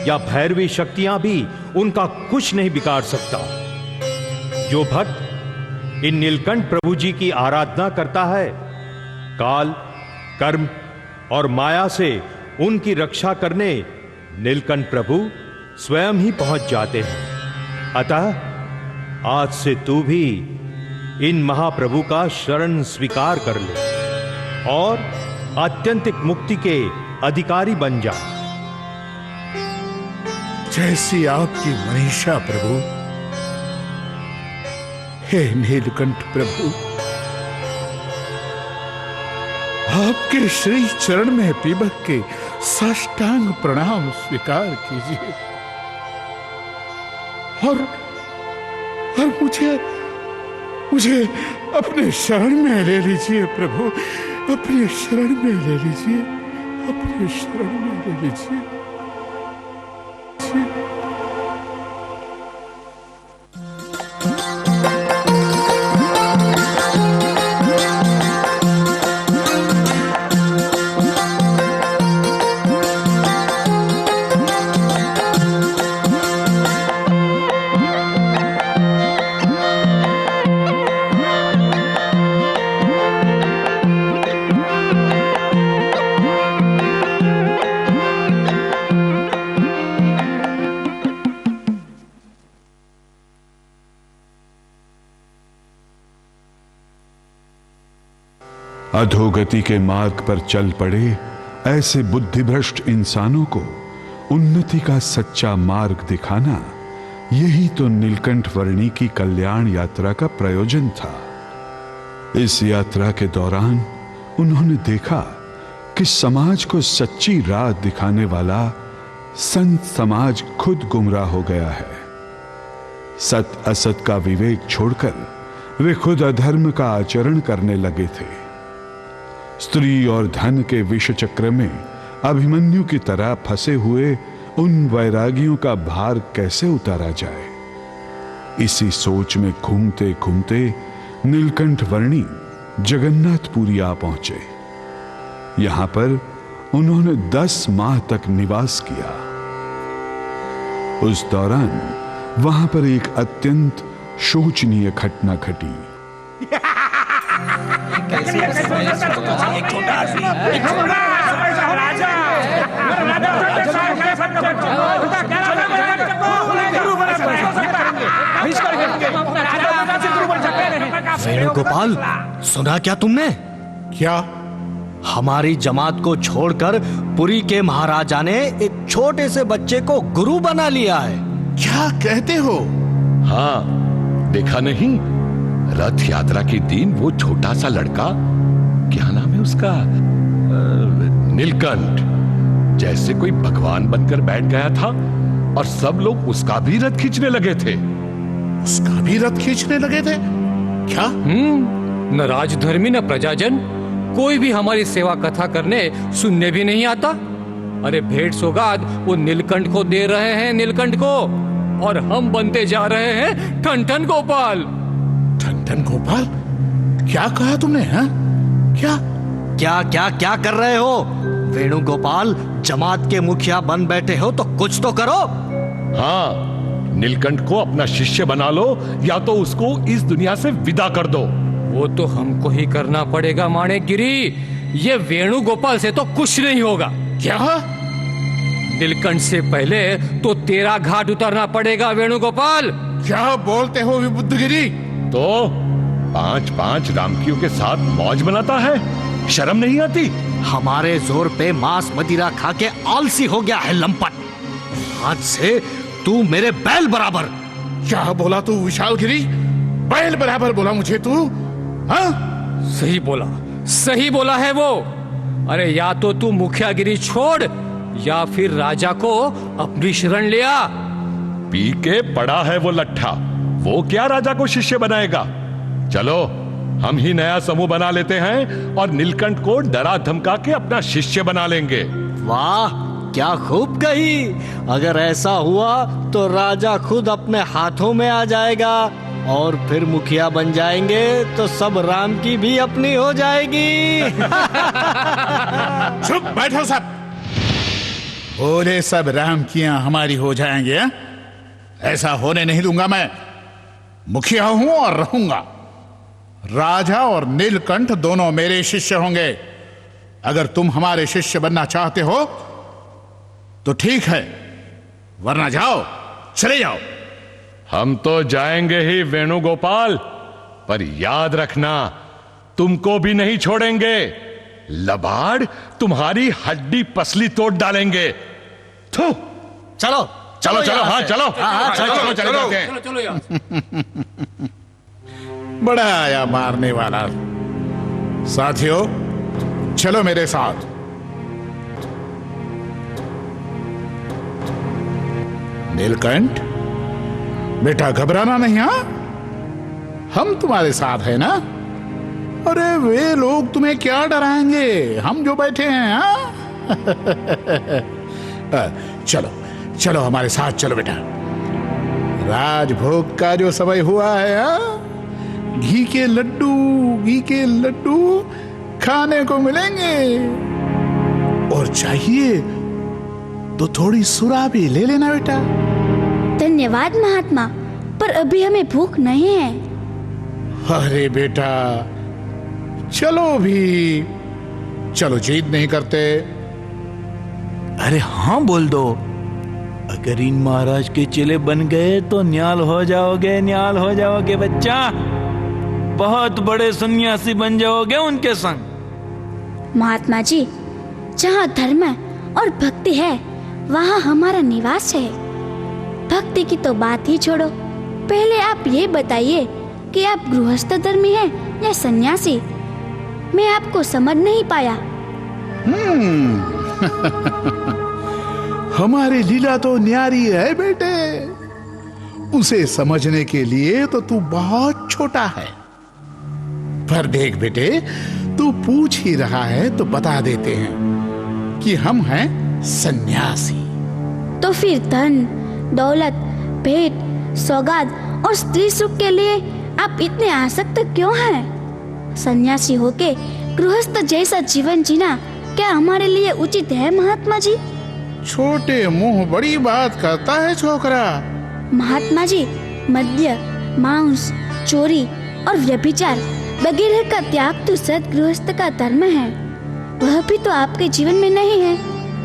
या भैरवी शक्तियां भी उनका कुछ नहीं बिगाड़ सकता। जो भक्त इन नीलकंठ प्रभु जी की आराधना करता है, काल, कर्म और माया से उनकी रक्षा करने नीलकंठ प्रभु स्वयं ही पहुंच जाते हैं। अतः आज से तू भी इन महाप्रभु का शरण स्वीकार कर ले और आत्यंतिक मुक्ति के अधिकारी बन जा। जैसी आपकी मनीषा प्रभु। हे नीलकंठ प्रभु, आपके श्री चरण में पीबक के साष्टांग प्रणाम स्वीकार कीजिए और मुझे अपने शरण में ले लीजिए प्रभु, अपने शरण में ले लीजिए, अपने शरण में ले लीजिए। अधोगति के मार्ग पर चल पड़े ऐसे बुद्धिभ्रष्ट इंसानों को उन्नति का सच्चा मार्ग दिखाना, यही तो नीलकंठ वर्णी की कल्याण यात्रा का प्रयोजन था। इस यात्रा के दौरान उन्होंने देखा कि समाज को सच्ची राह दिखाने वाला संत समाज खुद गुमराह हो गया है। सत असत का विवेक छोड़कर वे खुद अधर्म का आचरण करने लगे थे। स्त्री और धन के विष चक्र में अभिमन्यु की तरह फंसे हुए उन वैरागियों का भार कैसे उतारा जाए, इसी सोच में घूमते घूमते नीलकंठ वर्णी जगन्नाथपुरी आ पहुंचे। यहां पर उन्होंने 10 माह तक निवास किया। उस दौरान वहां पर एक अत्यंत शोचनीय घटना घटी। वेणुगोपाल, सुना क्या तुमने? क्या? हमारी जमात को छोड़कर पुरी के महाराजा ने एक छोटे से बच्चे को गुरु बना लिया है। क्या कहते हो? हाँ, देखा नहीं, रथ यात्रा के दिन वो छोटा सा लड़का, क्या नाम है उसका, नीलकंठ, जैसे कोई भगवान बनकर बैठ गया था और सब लोग उसका भी रथ खींचने लगे थे। उसका भी रथ खींचने लगे थे? क्या? न राजधर्मी न प्रजाजन, कोई भी हमारी सेवा कथा करने सुनने भी नहीं आता। अरे भेंट सौगात वो नीलकंठ को दे रहे हैं, नीलकंठ को, और हम बनते जा रहे हैं ठनठन गोपाल। ठनठन गोपाल? क्या कहा तुमने? हाँ? क्या क्या क्या क्या कर रहे हो? वेणुगोपाल, जमात के मुखिया बन बैठे हो तो कुछ तो करो। हाँ, नीलकंठ को अपना शिष्य बना लो या तो उसको इस दुनिया से विदा कर दो। वो तो हमको ही करना पड़ेगा माणिकगिरी, ये वेणुगोपाल से तो कुछ नहीं होगा। क्या? नीलकंठ से पहले तो तेरा घाट उतरना पड़ेगा वेणुगोपाल। क्या बोलते हो विबुद्धगिरी? तो 5-5 रामकियों के साथ मौज बनाता है, शर्म नहीं आती? हमारे जोर पे मांस मदिरा खा के आलसी हो गया है लंपट। आज से तू मेरे बैल बराबर। क्या बोला तू विशालगिरी? बैल बराबर बोला मुझे तू? हाँ? सही बोला है वो। अरे या तो तू मुखियागिरी छोड़ या फिर राजा को अपनी शरण ले आ। पी के पड़ा है वो लट्ठा, वो क्या राजा को शिष्य बनाएगा। चलो हम ही नया समूह बना लेते हैं और नीलकंठ को डरा धमका के अपना शिष्य बना लेंगे। वाह, क्या खूब कही। अगर ऐसा हुआ तो राजा खुद अपने हाथों में आ जाएगा और फिर मुखिया बन जाएंगे तो सब राम की भी अपनी हो जाएगी। चुप बैठो सब। बोले सब राम कियां हमारी हो जाएंगे? ऐसा होने नहीं दूंगा मैं। मुखिया हूं और रहूंगा। राजा और नीलकंठ दोनों मेरे शिष्य होंगे। अगर तुम हमारे शिष्य बनना चाहते हो तो ठीक है, वरना जाओ, चले जाओ। हम तो जाएंगे ही वेणुगोपाल, पर याद रखना तुमको भी नहीं छोड़ेंगे। लबाड़ तुम्हारी हड्डी पसली तोड़ डालेंगे। थू। चलो चलो चलो, हाँ चलो, चलो यार। बड़ा आया मारने वाला। साथियों, चलो मेरे साथ। नीलकंठ, बेटा घबराना नहीं। हाँ, हम तुम्हारे साथ है ना। अरे वे लोग तुम्हें क्या डराएंगे, हम जो बैठे हैं। हाँ? चलो चलो हमारे साथ चलो बेटा। राजभोग का जो समय हुआ है, हाँ? घी के लड्डू खाने को मिलेंगे। और चाहिए तो थोड़ी सुरा भी ले लेना बेटा। धन्यवाद महात्मा, पर अभी हमें भूख नहीं है। अरे बेटा, चलो भी, चलो जिद नहीं करते। अरे हाँ बोल दो। अगर इन महाराज के चेले बन गए तो न्याल हो जाओगे बच्चा। बहुत बड़े सन्यासी बन जाओगे उनके संग। महात्मा जी, जहाँ धर्म और भक्ति है वहाँ हमारा निवास है। भक्ति की तो बात ही छोड़ो, पहले आप ये बताइए कि आप गृहस्थ धर्मी हैं या सन्यासी? मैं आपको समझ नहीं पाया। हमारी लीला तो न्यारी है बेटे, उसे समझने के लिए तो तू बहुत छोटा है। पर देख बेटे, तू पूछ ही रहा है तो बता देते हैं कि हम हैं सन्यासी। तो फिर धन, दौलत, भेंट, सौगात और स्त्री सुख के लिए आप इतने आसक्त क्यों हैं? सन्यासी होके गृहस्थ जैसा जीवन जीना क्या हमारे लिए उचित है महात्मा जी? छोटे मुंह बड़ी बात करता है छोकरा। महात्मा जी, मद्य, मांस, चोरी और व्यभिचार वगैरह का त्याग तो सद गृहस्थ का धर्म है। वह भी तो आपके जीवन में नहीं है।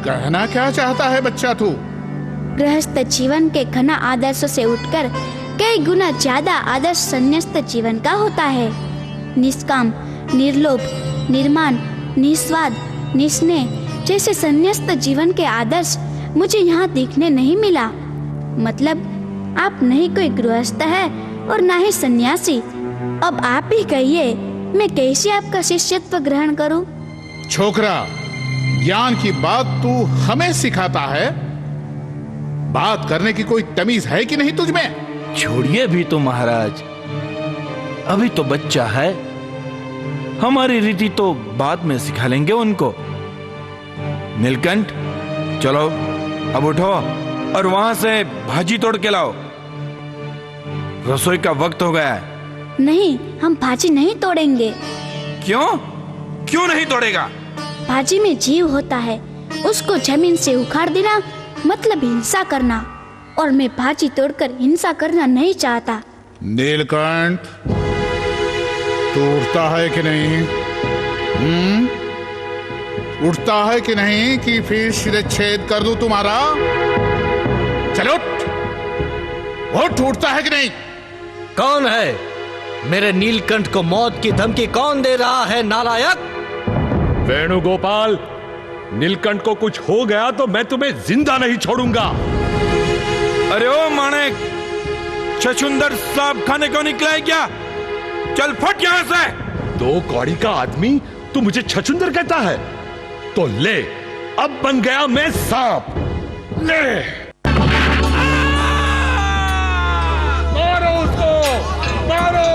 कहना क्या चाहता है बच्चा तू? गृहस्थ जीवन के घना आदर्श से उठकर कई गुना ज्यादा आदर्श संन्यास्त जीवन का होता है। निष्काम, निर्लोभ, निर्माण, निस्वार्थ, निस्नेह जैसे संन्यास्त जीवन के आदर्श मुझे यहाँ देखने नहीं मिला। मतलब आप नहीं कोई गृहस्थ है और ना ही सन्यासी। अब आप ही कहिए, मैं कैसे आपका शिष्यत्व ग्रहण करूं? छोकरा, ज्ञान की बात तू हमें सिखाता है? बात करने की कोई तमीज है कि नहीं तुझमें? छोड़िए भी तो महाराज, अभी तो बच्चा है। हमारी रीति तो बाद में सिखा लेंगे उनको। नीलकंठ, चलो अब उठो और वहां से भाजी तोड़ के लाओ, रसोई का वक्त हो गया है। नहीं, हम भाजी नहीं तोड़ेंगे। क्यों? क्यों नहीं तोड़ेगा? भाजी में जीव होता है, उसको जमीन से उखाड़ देना मतलब हिंसा करना, और मैं भाजी तोड़कर हिंसा करना नहीं चाहता। नीलकंठ, तू उठता है कि नहीं? उठता है कि नहीं कि फिर शिरच्छेद कर दूं तुम्हारा? चलो उठ, उठता है कि नहीं? कौन है? मेरे नीलकंठ को मौत की धमकी कौन दे रहा है नालायक? वेणुगोपाल, नीलकंठ को कुछ हो गया तो मैं तुम्हें जिंदा नहीं छोड़ूंगा। अरे ओ माणिक, छछुंदर साहब खाने को निकला है क्या? चल फट यहां से। 2 कौड़ी का आदमी तू मुझे छछुंदर कहता है? तो ले, अब बन गया मैं सांप। ले, मारो उसको, मारो।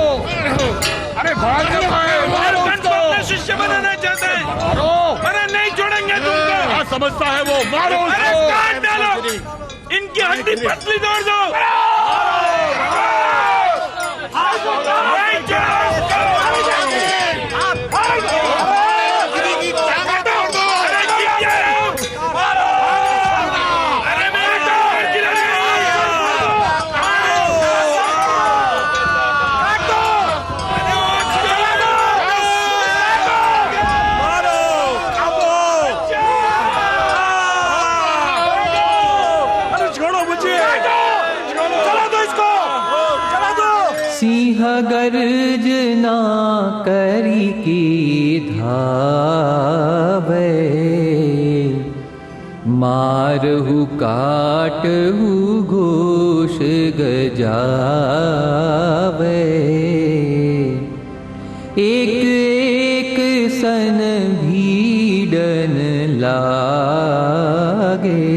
अरे भाग जा, मारो उसको। शिष्य बनाना चाहते हैं, मारो, अरे नहीं छोड़ेंगे तुमको। क्या समझता है वो? मारो अरे उसको। काट डालो, इनकी हड्डी पसली तोड़ दो। सिंह गर्जना करी की धावे, मारहु काटहु घोष गजावे। एक एक सन भीड़न लागे,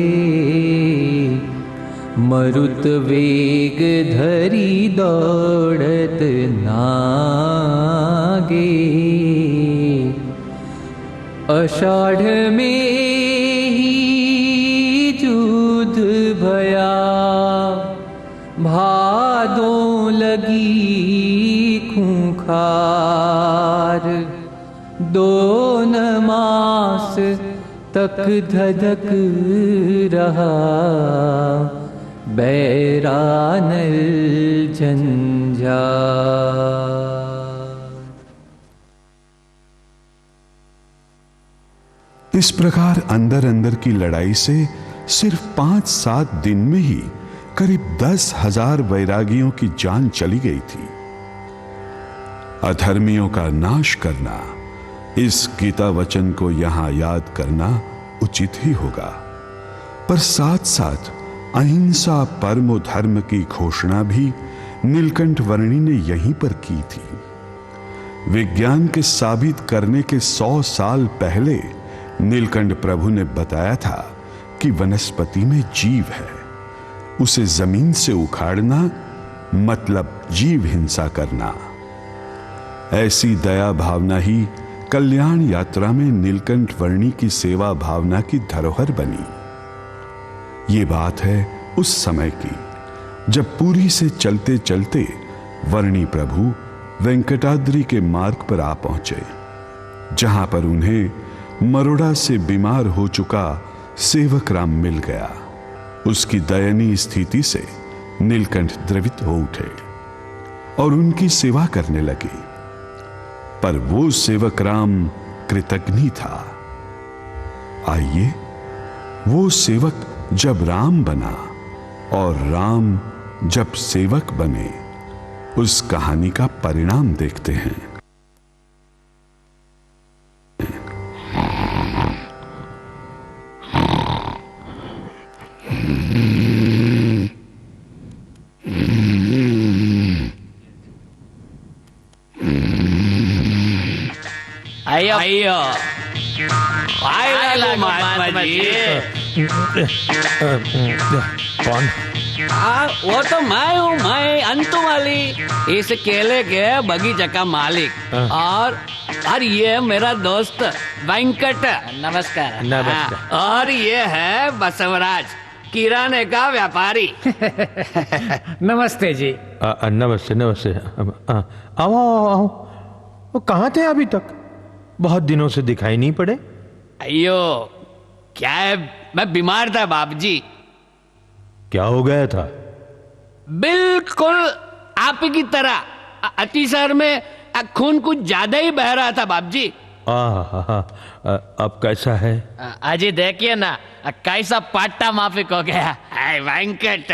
मरुत वेग धरी दौड़त नागे। आषाढ़ में ही युद्ध भया, भादों लगी खूंखार। 2 मास तक धधक रहा बैरानल झंझार। इस प्रकार अंदर अंदर की लड़ाई से सिर्फ 5-7 दिन में ही करीब 10,000 वैरागियों की जान चली गई थी। अधर्मियों का नाश करना, इस गीता वचन को यहां याद करना उचित ही होगा, पर साथ साथ अहिंसा परमो धर्म की घोषणा भी नीलकंठ वर्णी ने यहीं पर की थी। विज्ञान के साबित करने के 100 साल पहले नीलकंठ प्रभु ने बताया था कि वनस्पति में जीव है, उसे जमीन से उखाड़ना मतलब जीव हिंसा करना। ऐसी दया भावना ही कल्याण यात्रा में नीलकंठ वर्णी की सेवा भावना की धरोहर बनी। ये बात है उस समय की, जब पुरी से चलते चलते वर्णी प्रभु वेंकटाद्रि के मार्ग पर आ पहुंचे, जहां पर उन्हें मरोड़ा से बीमार हो चुका सेवक राम मिल गया। उसकी दयनीय स्थिति से नीलकंठ द्रवित हो उठे और उनकी सेवा करने लगे, पर वो सेवक राम कृतघ्न था। आइए वो सेवक जब राम बना और राम जब सेवक बने, उस कहानी का परिणाम देखते हैं। अयो अयो महात्मा जी। कौन? वो तो मैं हूँ, मैं अंतु वाली, इस केले के बगीचे का मालिक। और ये मेरा दोस्त वेंकट। नमस्कार। नमस्कार। और ये है बसवराज, किराने का व्यापारी। नमस्ते जी। नमस्ते नमस्ते। आओ आओ आओ। वो कहाँ थे अभी तक? बहुत दिनों से दिखाई नहीं पड़े। अयो क्या है, मैं बीमार था बाप जी। क्या हो गया था? बिल्कुल आप की तरह अतिसार में खून कुछ ज्यादा ही बह रहा था बाप जी। अब कैसा है? अजी देखिए ना, कैसा पाट्टा माफिक हो गया। वेंकट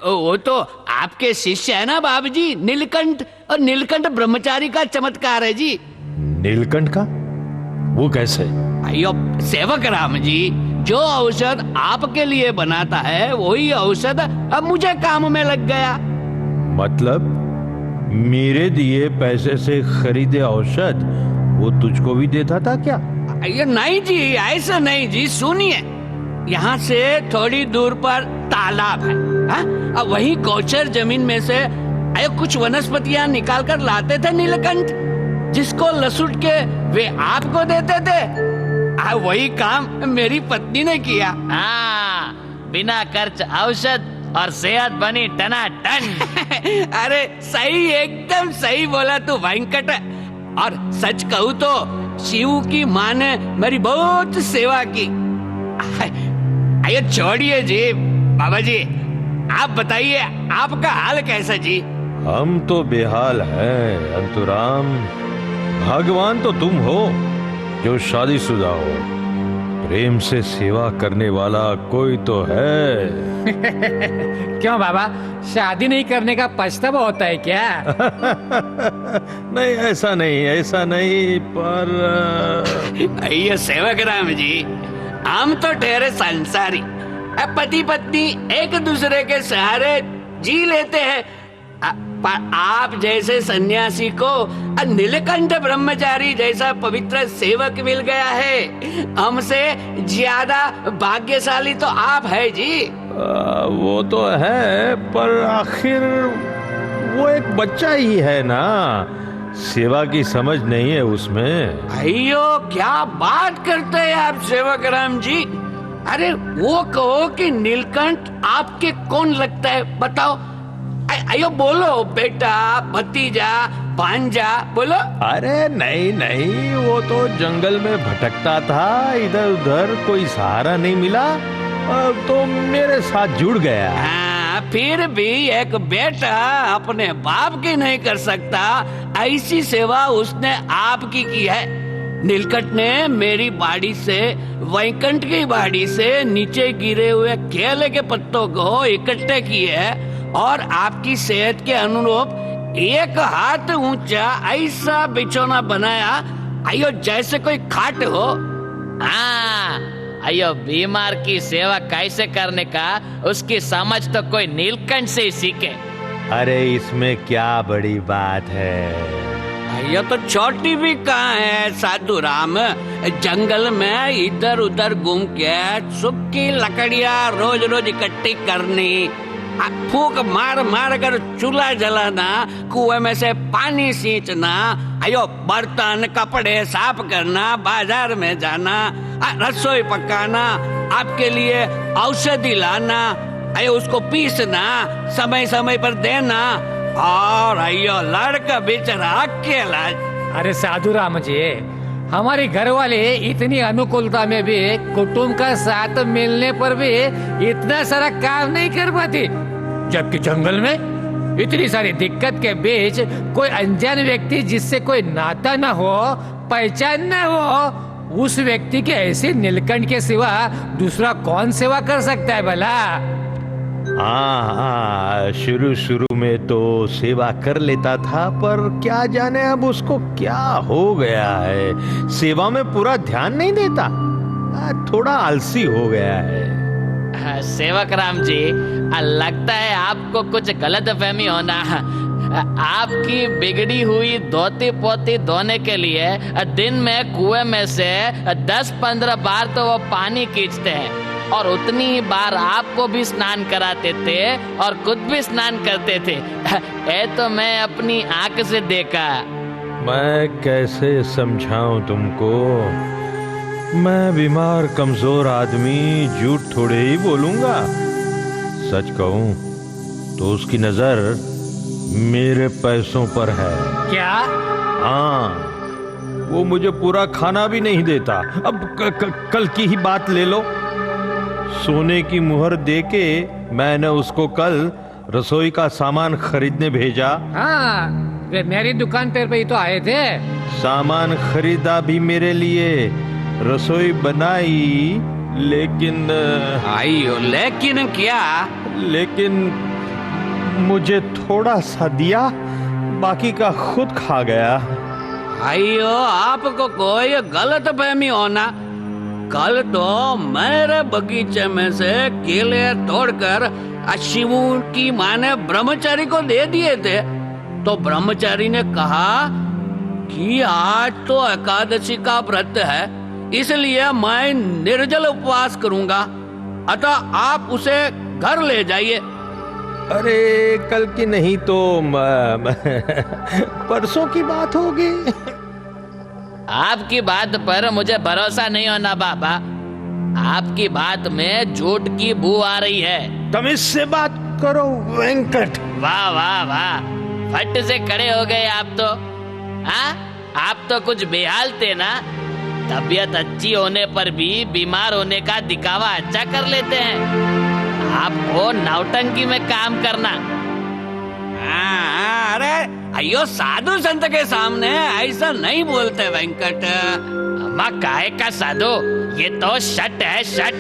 वो तो आपके शिष्य है ना बाप जी, नीलकंठ। और नीलकंठ ब्रह्मचारी का चमत्कार है जी। नीलकंठ का? वो कैसे? अयो सेवक राम जी, जो औषध आपके लिए बनाता है वही औषध अब मुझे काम में लग गया। मतलब मेरे दिए पैसे से खरीदे औषध वो तुझको भी देता था क्या? ये नहीं जी, ऐसा नहीं जी। सुनिए, यहाँ से थोड़ी दूर पर तालाब है, अब वही गोचर जमीन में से कुछ वनस्पतियां निकाल कर लाते थे नीलकंठ, जिसको लसूट के वे आपको देते थे। वही काम मेरी पत्नी ने किया। हाँ, बिना खर्च औषध और सेहत बनी टनाटन। अरे सही, एकदम सही बोला तू वेंकट। और सच कहूँ तो शिव की माँ ने मेरी बहुत सेवा की। आइए छोड़िए जी, बाबा जी आप बताइए आपका हाल कैसा जी? हम तो बेहाल हैं अंतुराम। भगवान तो तुम हो जो शादीशुदा हो, प्रेम से सेवा करने वाला कोई तो है। क्यों बाबा, शादी नहीं करने का पछतावा होता है क्या? नहीं ऐसा नहीं, पर ये सेवक राम जी, हम तो ठहरे संसारी, पति पत्नी एक दूसरे के सहारे जी लेते हैं। पर आप जैसे सन्यासी को नीलकंठ ब्रह्मचारी जैसा पवित्र सेवक मिल गया है। हमसे ज्यादा भाग्यशाली तो आप है जी। वो तो है, पर आखिर वो एक बच्चा ही है ना, सेवा की समझ नहीं है उसमें। अयो क्या बात करते हैं आप सेवक राम जी। अरे वो कहो कि नीलकंठ आपके कौन लगता है, बताओ। अयो बोलो बेटा, भतीजा, भांजा, बोलो। अरे नहीं, वो तो जंगल में भटकता था, इधर उधर कोई सहारा नहीं मिला, तो मेरे साथ जुड़ गया। हाँ, फिर भी एक बेटा अपने बाप की नहीं कर सकता, ऐसी सेवा उसने आपकी की है। नीलकंठ ने मेरी बाड़ी से, वैकुंठ की बाड़ी से नीचे गिरे हुए केले के पत्तों को इकट्ठे किए और आपकी सेहत के अनुरूप एक हाथ ऊंचा ऐसा बिछोना बनाया, अयो जैसे कोई खाट हो। हाँ, अयो बीमार की सेवा कैसे करने का उसकी समझ तो कोई नीलकंठ से ही सीखे। अरे इसमें क्या बड़ी बात है? ये तो छोटी भी कहाँ है साधु राम। जंगल में इधर उधर घूम के सूखी लकड़ियाँ रोज रोज इकट्ठी करनी, फूक मार मार कर चूल्हा जलाना, कुएं में से पानी सींचना, अयो बर्तन कपड़े साफ करना, बाजार में जाना, रसोई पकाना, आपके लिए औषधि लाना, अयो उसको पीसना, समय समय पर देना, और अयो लड़का बेचारा अकेला। अरे साधु राम जी, हमारे घर वाले इतनी अनुकूलता में भी कुटुंब का साथ मिलने पर भी इतना सारा काम नहीं कर पाती, जबकि जंगल में इतनी सारी दिक्कत के बीच कोई अनजान व्यक्ति जिससे कोई नाता न हो, पहचान न हो, उस व्यक्ति के ऐसे नीलकंठ के सिवा दूसरा कौन सेवा कर सकता है भला? हाँ, शुरू में तो सेवा कर लेता था, पर क्या जाने अब उसको क्या हो गया है। सेवा में पूरा ध्यान नहीं देता, थोड़ा आलसी हो गया है। सेवक राम जी, लगता है आपको कुछ गलत फहमी होना। आपकी बिगड़ी हुई धोती पोती धोने के लिए दिन में कुएं में से 10-15 बार तो वो पानी खींचते हैं, और उतनी ही बार आपको भी स्नान कराते थे और खुद भी स्नान करते थे। ये तो मैं अपनी आंख से देखा। मैं कैसे समझाऊं तुमको? मैं बीमार कमजोर आदमी झूठ थोड़े ही बोलूंगा। सच कहूं तो उसकी नजर मेरे पैसों पर है। क्या? हाँ, वो मुझे पूरा खाना भी नहीं देता। अब कल की ही बात ले लो। सोने की मुहर देके मैंने उसको कल रसोई का सामान खरीदने भेजा। हाँ, वे मेरी दुकान पर ही तो आए थे। सामान खरीदा भी मेरे लिए, रसोई बनाई, लेकिन आइयो लेकिन क्या? लेकिन मुझे थोड़ा सा दिया, बाकी का खुद खा गया। आइयो, आपको कोई गलत फहमी होना। कल तो मेरे बगीचे में से केले तोड़कर शिव की माँ ने ब्रह्मचारी को दे दिए थे, तो ब्रह्मचारी ने कहा कि आज तो एकादशी का व्रत है, इसलिए मैं निर्जल उपवास करूंगा, अतः आप उसे घर ले जाइए। अरे कल की नहीं तो परसों की बात होगी। आपकी बात पर मुझे भरोसा नहीं होना बाबा। आपकी बात में झूठ की बू आ रही है। तुम इससे बात करो वेंकट। वाह वाह वाह, फट से खड़े हो गए आप तो। हाँ, आप तो कुछ बेहाल थे ना। तबीयत अच्छी होने पर भी बीमार होने का दिखावा अच्छा कर लेते हैं। आपको नौटंकी में काम करना। अरे अयो, साधु संत के सामने ऐसा नहीं बोलते वेंकट। माँ काहे का साधु, ये तो शट है शट।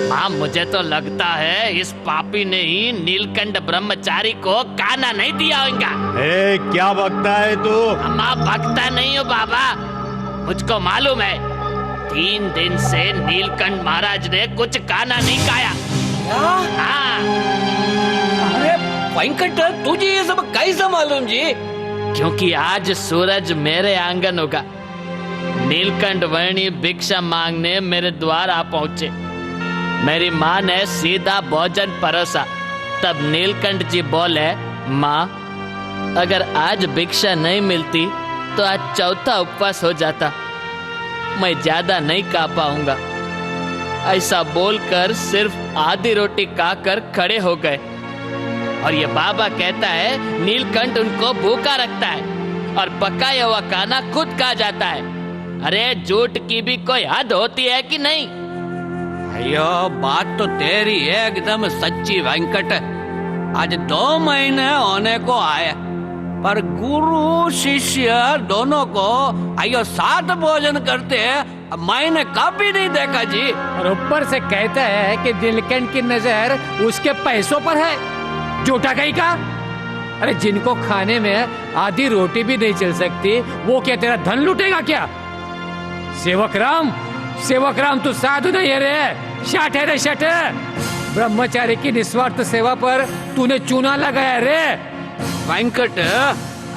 माँ मुझे तो लगता है इस पापी ने ही नीलकंठ ब्रह्मचारी को काना नहीं दिया होगा। क्या बकता है तू? माँ बकता नहीं हो बाबा, मुझको मालूम है। 3 दिन से नीलकंठ महाराज ने कुछ खाना नहीं खाया। हाँ। अरे वेंकट, तुझे ये सब कैसे मालूम जी? क्योंकि आज सूरज मेरे आंगन होगा। नीलकंठ वर्णी भिक्षा मांगने मेरे द्वार आ पहुंचे। मेरी माँ ने सीधा भोजन परोसा। तब नीलकंठ जी बोले, माँ अगर आज भिक्षा नहीं मिलती तो आज चौथा उपवास हो जाता, मैं ज्यादा नहीं खा पाऊंगा। ऐसा बोलकर सिर्फ आधी रोटी खाकर खड़े हो गए। और ये बाबा कहता है नीलकंठ उनको भूखा रखता है और पकाया हुआ खाना खुद खा जाता है। अरे झूठ की भी कोई हद होती है कि नहीं? अयो, बात तो तेरी एकदम सच्ची वेंकट। आज 2 महीने होने को आए, पर गुरु शिष्य दोनों को अयो साथ भोजन करते मैंने कभी नहीं देखा जी। और ऊपर से कहता है कि नीलकंठ की नजर उसके पैसों पर है। झूठा कहीं का। अरे जिनको खाने में आधी रोटी भी नहीं चल सकती, वो क्या तेरा धन लूटेगा क्या? सेवक राम तू साधु नहीं है रे, शट है रे शट। ब्रह्मचारी की निस्वार्थ सेवा पर तूने चूना लगाया रे। वेंकट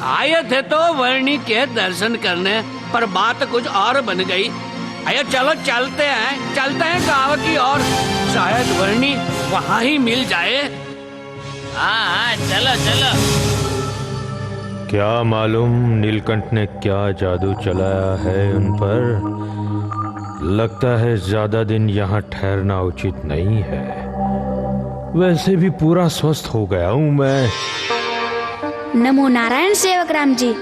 आए थे तो वर्णी के दर्शन करने, पर बात कुछ और बन गई। आया चलो चलते हैं गांव की ओर, शायद वर्णी वहां ही मिल जाए। हाँ चलो चलो। क्या मालूम नीलकंठ ने क्या जादू चलाया है उन पर। लगता है ज्यादा दिन यहाँ ठहरना उचित नहीं है। वैसे भी पूरा स्वस्थ हो गया हूँ मैं। नमो नारायण सेवक राम जी।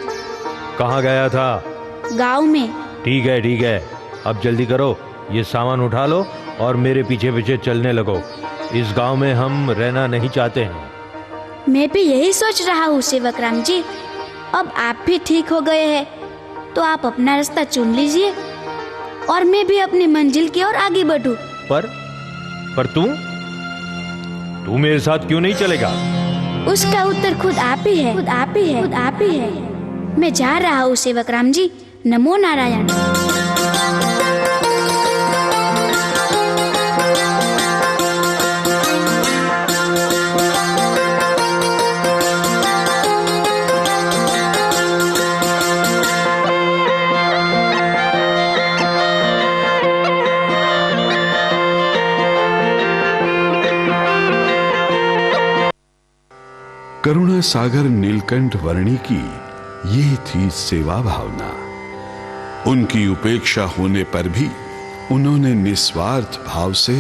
कहाँ गया था? गांव में। ठीक है, अब जल्दी करो, ये सामान उठा लो और मेरे पीछे पीछे चलने लगो। इस गांव में हम रहना नहीं चाहते हैं। मैं भी यही सोच रहा हूँ सेवक राम जी। अब आप भी ठीक हो गए हैं तो आप अपना रास्ता चुन लीजिए और मैं भी अपनी मंजिल की ओर आगे बढ़ूं। पर तू मेरे साथ क्यों नहीं चलेगा? उसका उत्तर खुद आप ही है। मैं जा रहा हूँ सेवक राम जी। नमो नारायण। करुणा सागर नीलकंठ वर्णी की ये थी सेवा भावना। उनकी उपेक्षा होने पर भी उन्होंने निस्वार्थ भाव से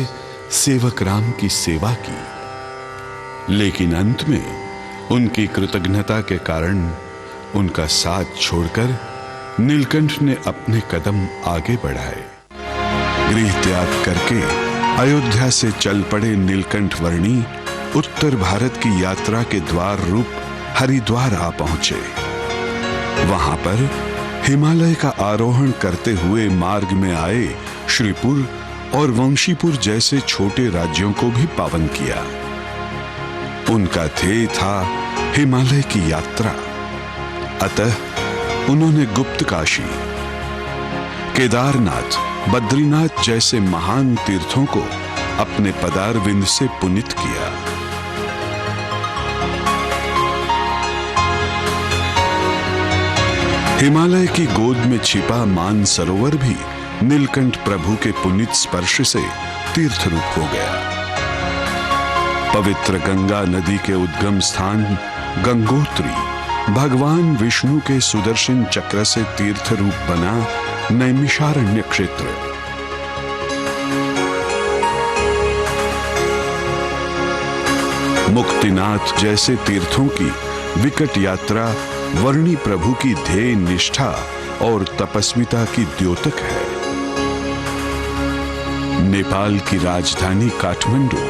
सेवक राम की सेवा की। लेकिन अंत में उनकी कृतज्ञता के कारण उनका साथ छोड़कर नीलकंठ ने अपने कदम आगे बढ़ाए। गृह त्याग करके अयोध्या से चल पड़े नीलकंठ वर्णी उत्तर भारत की यात्रा के द्वार रूप हरिद्वार आ पहुंचे। वहां पर हिमालय का आरोहण करते हुए मार्ग में आए श्रीपुर और वंशीपुर जैसे छोटे राज्यों को भी पावन किया। उनका ध्येय था हिमालय की यात्रा। अतः उन्होंने गुप्त काशी, केदारनाथ, बद्रीनाथ जैसे महान तीर्थों को अपने पदारविंद से पुनीत किया। हिमालय की गोद में छिपा मान सरोवर भी नीलकंठ प्रभु के पुनीत स्पर्श से तीर्थ रूप हो गया। पवित्र गंगा नदी के उद्गम स्थान गंगोत्री भगवान विष्णु के सुदर्शन चक्र से तीर्थ रूप बना नैमिषारण्य क्षेत्र। मुक्तिनाथ जैसे तीर्थों की विकट यात्रा वर्णी प्रभु की ध्येय निष्ठा और तपस्विता की द्योतक है। नेपाल की राजधानी काठमांडू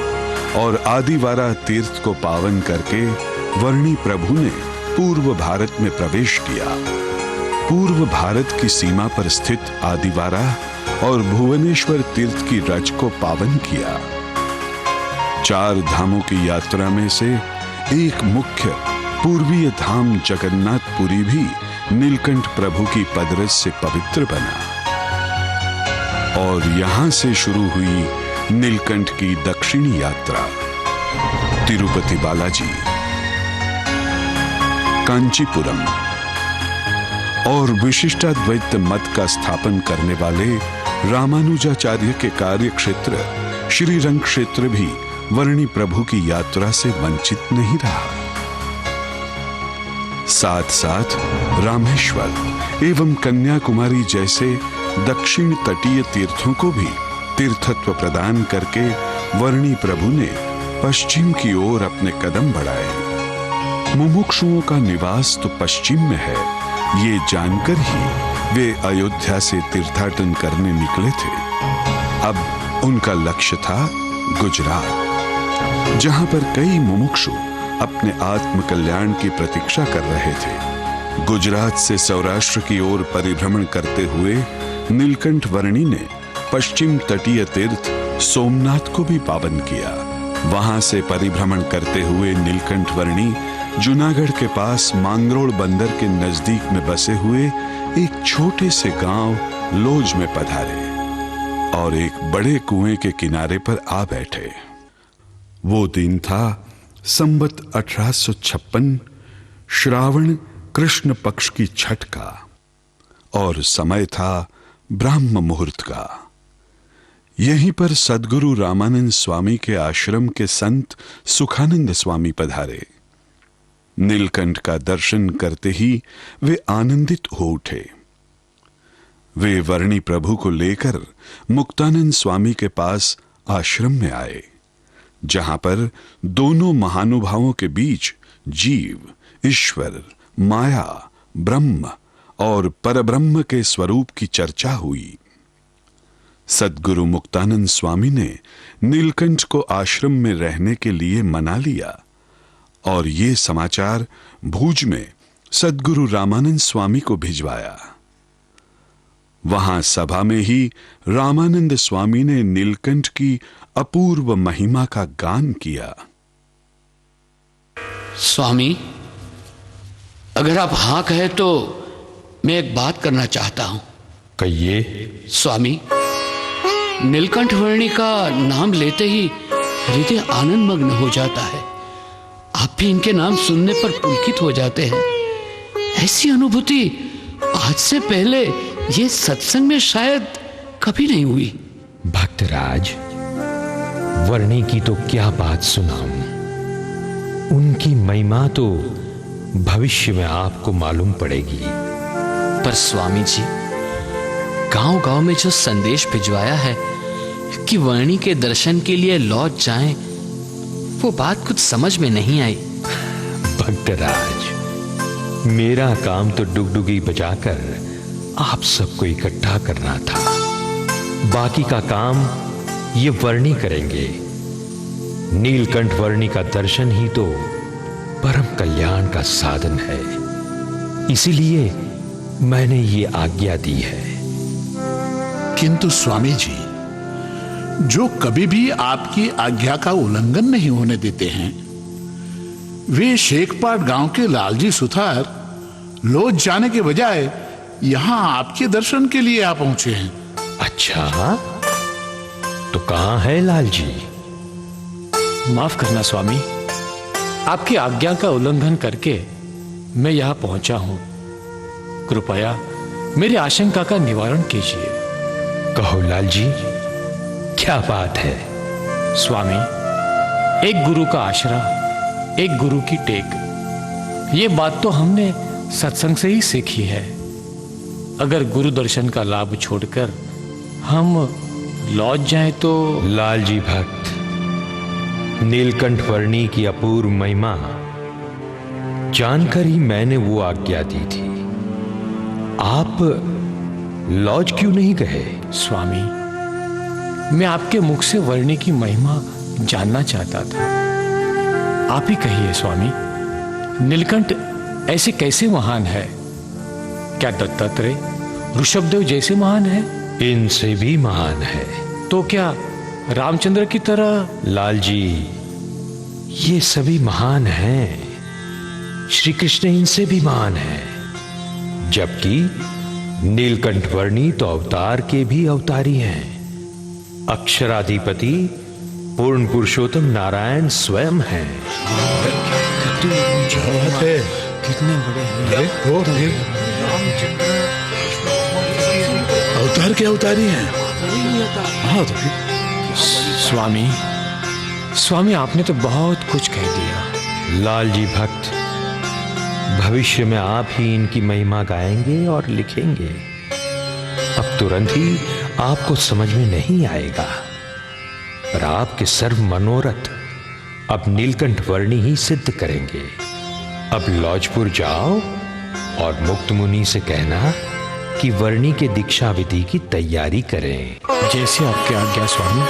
और आदिवारा तीर्थ को पावन करके वर्णी प्रभु ने पूर्व भारत में प्रवेश किया। पूर्व भारत की सीमा पर स्थित आदिवारा और भुवनेश्वर तीर्थ की रज को पावन किया। 4 धामों की यात्रा में से एक मुख्य पूर्वीय धाम जगन्नाथपुरी भी नीलकंठ प्रभु की पदरज से पवित्र बना। और यहां से शुरू हुई नीलकंठ की दक्षिणी यात्रा। तिरुपति बालाजी, कांचीपुरम और विशिष्टाद्वैत मत का स्थापन करने वाले रामानुजाचार्य के कार्य क्षेत्र श्रीरंग क्षेत्र भी वर्णी प्रभु की यात्रा से वंचित नहीं रहा। साथ साथ रामेश्वर एवं कन्याकुमारी जैसे दक्षिण तटीय तीर्थों को भी तीर्थत्व प्रदान करके वर्णी प्रभु ने पश्चिम की ओर अपने कदम बढ़ाए। मुमुक्षुओं का निवास तो पश्चिम में है, ये जानकर ही वे अयोध्या से तीर्थाटन करने निकले थे। अब उनका लक्ष्य था गुजरात, जहां पर कई मुमुक्षु अपने आत्म कल्याण की प्रतीक्षा कर रहे थे। गुजरात से सौराष्ट्र की ओर परिभ्रमण करते हुए नीलकंठ वर्णी ने पश्चिम तटीय तीर्थ सोमनाथ को भी पावन किया। वहां से परिभ्रमण करते हुए नीलकंठ वर्णी जूनागढ़ के पास मांगरोळ बंदर के नजदीक में बसे हुए एक छोटे से गांव लोज में पधारे और एक बड़े कुएं के किनारे पर आ बैठे। वो दिन था संवत 1856, श्रावण कृष्ण पक्ष की छठ का और समय था ब्राह्म मुहूर्त का। यहीं पर सद्गुरु रामानंद स्वामी के आश्रम के संत सुखानंद स्वामी पधारे। नीलकंठ का दर्शन करते ही वे आनंदित हो उठे। वे वर्णी प्रभु को लेकर मुक्तानंद स्वामी के पास आश्रम में आए, जहां पर दोनों महानुभावों के बीच जीव, ईश्वर, माया, ब्रह्म और परब्रह्म के स्वरूप की चर्चा हुई। सद्गुरु मुक्तानंद स्वामी ने नीलकंठ को आश्रम में रहने के लिए मना लिया और ये समाचार भूज में सद्गुरु रामानंद स्वामी को भिजवाया। वहां सभा में ही रामानंद स्वामी ने नीलकंठ की अपूर्व महिमा का गान किया। स्वामी, अगर आप हाँ कहे तो मैं एक बात करना चाहता हूं। कहिए। स्वामी, नीलकंठ वर्णी का नाम लेते ही हृदय आनंद मग्न हो जाता है। आप भी इनके नाम सुनने पर पुलकित हो जाते हैं। ऐसी अनुभूति आज से पहले ये सत्संग में शायद कभी नहीं हुई। भक्तराज, वर्णी की तो क्या बात सुनाऊं। उनकी महिमा तो भविष्य में आपको मालूम पड़ेगी। पर स्वामी जी, गांव-गांव में जो संदेश भिजवाया है कि वर्णी के दर्शन के लिए लौट जाएं, वो बात कुछ समझ में नहीं आई। भक्तराज, मेरा काम तो डुगडुगी बजाकर आप सबको इकट्ठा करना था। बाकी का काम ये वर्णी करेंगे। नीलकंठ वर्णी का दर्शन ही तो परम कल्याण का साधन है। इसीलिए मैंने ये आज्ञा दी है। किंतु स्वामी जी, जो कभी भी आपकी आज्ञा का उल्लंघन नहीं होने देते हैं, वे शेखपाट गांव के लालजी सुथार लोज जाने के बजाय यहां आपके दर्शन के लिए आ पहुंचे हैं। अच्छा, तो कहां है लालजी? माफ करना स्वामी, आपकी आज्ञा का उल्लंघन करके मैं यहां पहुंचा हूं। कृपया मेरी आशंका का निवारण कीजिए। कहो लालजी, क्या बात है? स्वामी, एक गुरु का आश्रा, एक गुरु की टेक, ये बात तो हमने सत्संग से ही सीखी है। अगर गुरु दर्शन का लाभ छोड़कर हम लौट जाएं तो। लालजी भक्त, नीलकंठ वर्णी की अपूर्व महिमा जानकर ही मैंने वो आज्ञा दी थी। आप लॉज क्यों नहीं गए? स्वामी, मैं आपके मुख से वर्णी की महिमा जानना चाहता था। आप ही कहिए स्वामी, नीलकंठ ऐसे कैसे महान है? क्या दत्तात्रेय, ऋषभदेव जैसे महान है? इनसे भी महान है। तो क्या रामचंद्र की तरह? लालजी, ये सभी महान हैं। श्री कृष्ण इनसे भी महान है। जबकि नीलकंठ वर्णी तो अवतार के भी अवतारी हैं। अक्षराधिपति पूर्ण पुरुषोत्तम नारायण स्वयं हैं। कितने बड़े हैं। अवतार के अवतारी हैं। हाँ, तो स्वामी, स्वामी आपने तो बहुत कुछ कह दिया। लालजी भक्त, भविष्य में आप ही इनकी महिमा गाएंगे और लिखेंगे। अब तुरंत ही आपको समझ में नहीं आएगा, पर आपके सर्व मनोरथ अब नीलकंठ वर्णी ही सिद्ध करेंगे। अब लौजपुर जाओ और मुक्त मुनि से कहना कि वर्णी के दीक्षा विधि की तैयारी करें। जैसे आपकी आज्ञा स्वामी।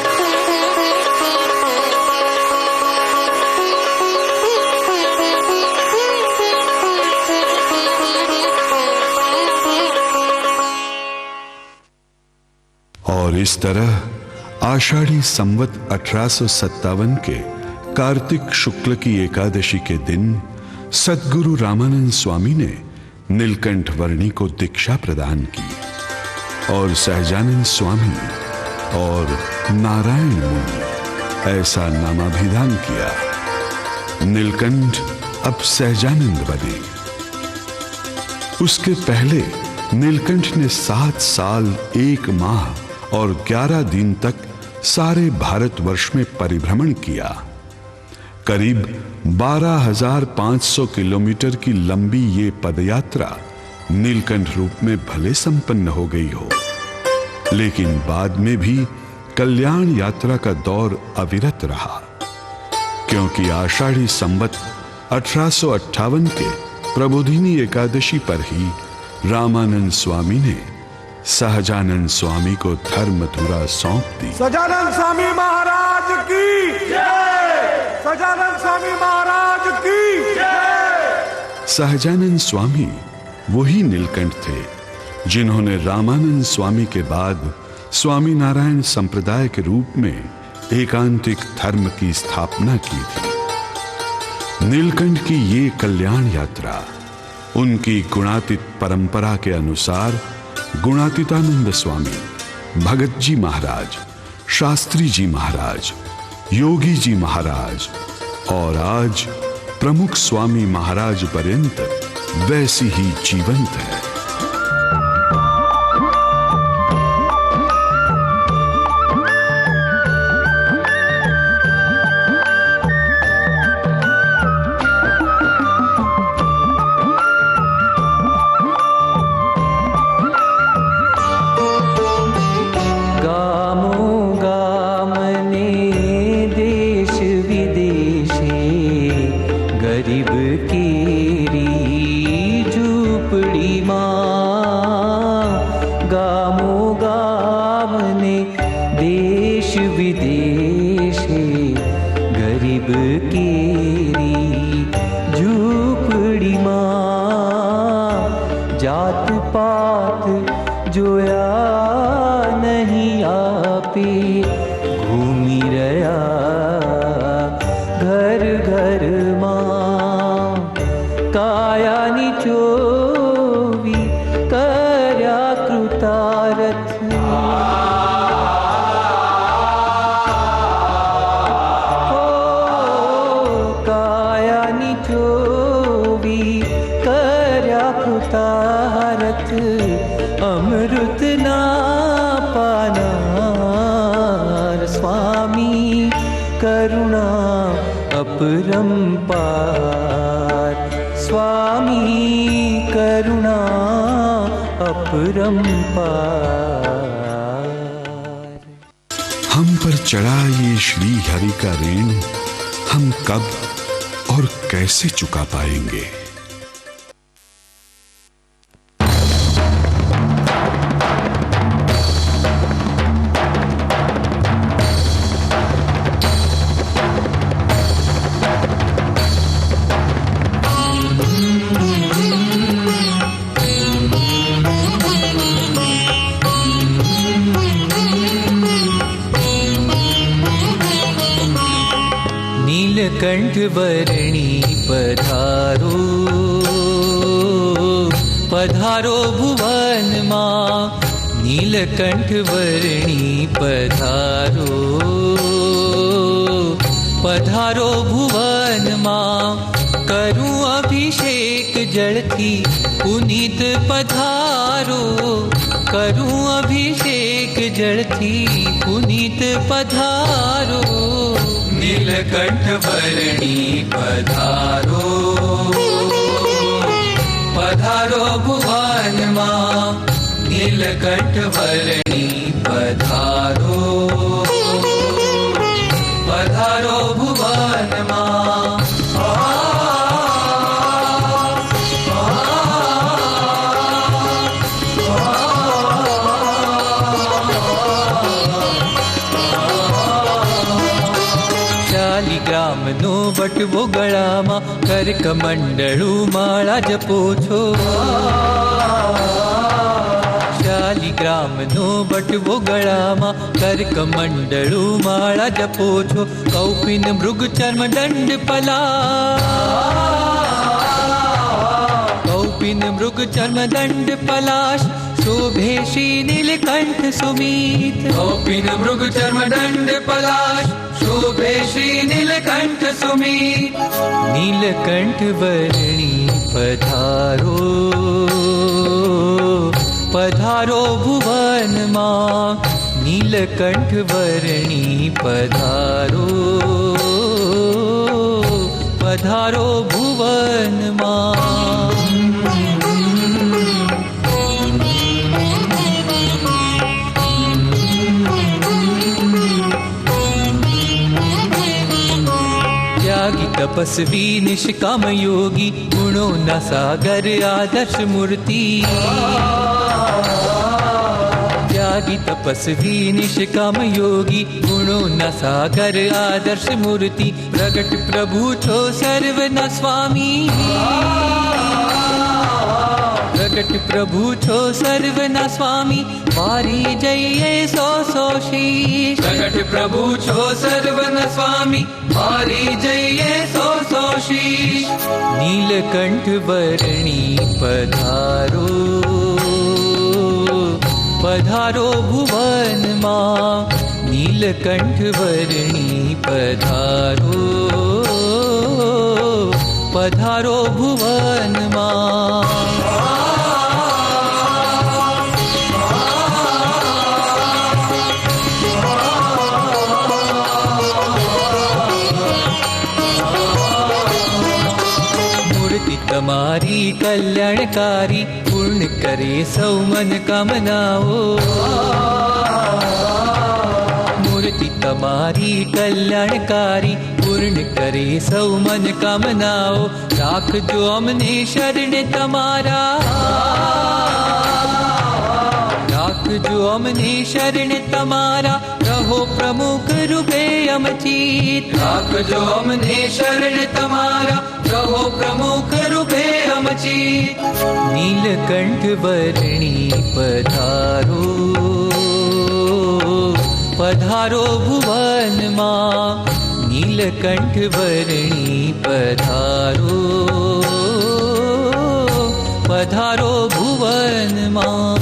और इस तरह आषाढ़ी संवत 1857 के कार्तिक शुक्ल की एकादशी के दिन सद्गुरु रामानंद स्वामी ने नीलकंठ वर्णी को दीक्षा प्रदान की और सहजानंद स्वामी और नारायण मुनि ऐसा नामाभिधान किया। नीलकंठ अब सहजानंद बने। उसके पहले नीलकंठ ने 7 साल 1 माह और 11 दिन तक सारे भारतवर्ष में परिभ्रमण किया। करीब 12,500 किलोमीटर की लंबी ये पदयात्रा नीलकंठ रूप में भले संपन्न हो गई हो, लेकिन बाद में भी कल्याण यात्रा का दौर अविरत रहा, क्योंकि आषाढ़ी संवत 1858 के प्रबोधिनी एकादशी पर ही रामानंद स्वामी ने सहजानंद स्वामी को धर्मधुरा सौंप दी। सजानंद स्वामी महाराज की जय। सजानंद स्वामी महाराज की जय। सहजानंद स्वामी वही नीलकंठ थे जिन्होंने रामानंद स्वामी के बाद स्वामी नारायण संप्रदाय के रूप में एकांतिक धर्म की स्थापना की थी। नीलकंठ की ये कल्याण यात्रा उनकी गुणातीत परंपरा के अनुसार गुणातीतानंद स्वामी, भगत जी महाराज, शास्त्री जी महाराज, योगी जी महाराज और आज प्रमुख स्वामी महाराज पर्यंत वैसी ही जीवंत है। हम पर चढ़ा ये श्री हरि का ऋण हम कब और कैसे चुका पाएंगे। नीलकंठ वर्णी पधारो पधारो भुवन मां। नीलकंठ वर्णी पधारो पधारो भुवन मां। करूं अभिषेक जलती पुनीत पधारो। करूं अभिषेक जलती पुनीत पधारो। नीलकंठ वर्णी पधारो पधारो भुवन मां। नीलकंठ वर्णी पधारो पधारो भुवन मां। નો બટવો ગળામાં કર કમંડળું માળા જપો છો। શાલિગ્રામનો બટવો ગળામાં કર કમંડળું માળા જપો છો। કૌપિન મૃગ ચર્મ દંડ પલા કૌપિન મૃગ ચર્મ દંડ પલાશ शोभे श्री नीलकंठ सुमीत। कौपिन मृग चर्म दंड पलाश शोभे श्री नीलकंठ सुमी नीलकंठ वर्णी पधारो पधारो भुवन मां नीलकंठ वर्णी पधारो पधारो भुवन मां त्यागी तपस्वी निष्काम योगी गुणों न सागर आदर्श मूर्ति त्यागी तपस्वी निष्काम योगी गुणों न सागर आदर्श मूर्ति प्रगट प्रभु छो सर्वना स्वामी प्रगट प्रभु छो सर्वना स्वामी मारी जय सो सो शीश प्रगट प्रभु छो सर्वना स्वामी मारी जय सो सो शीश नीलकंठ वर्णी पधारो पधारो भुवन मां नीलकंठ वर्णी पधारो पधारो भुवन मां तुम्हारी कल्याणकारी पूर्ण करे सौ मन कामनाओ मूर्ति तुम्हारी कल्याणकारी पूर्ण करे सौ मन कामनाओ राख जो हमने शरण तुम्हारा राख जो हमने शरण तुम्हारा रहो प्रमुख रूपे अमचित राख जो हमने शरण तुम्हारा रहो प्रमुख रूपे अमचित नीलकंठ वर्णी पधारो पधारो भुवन मां नीलकंठ वर्णी पधारो पधारो भुवन मां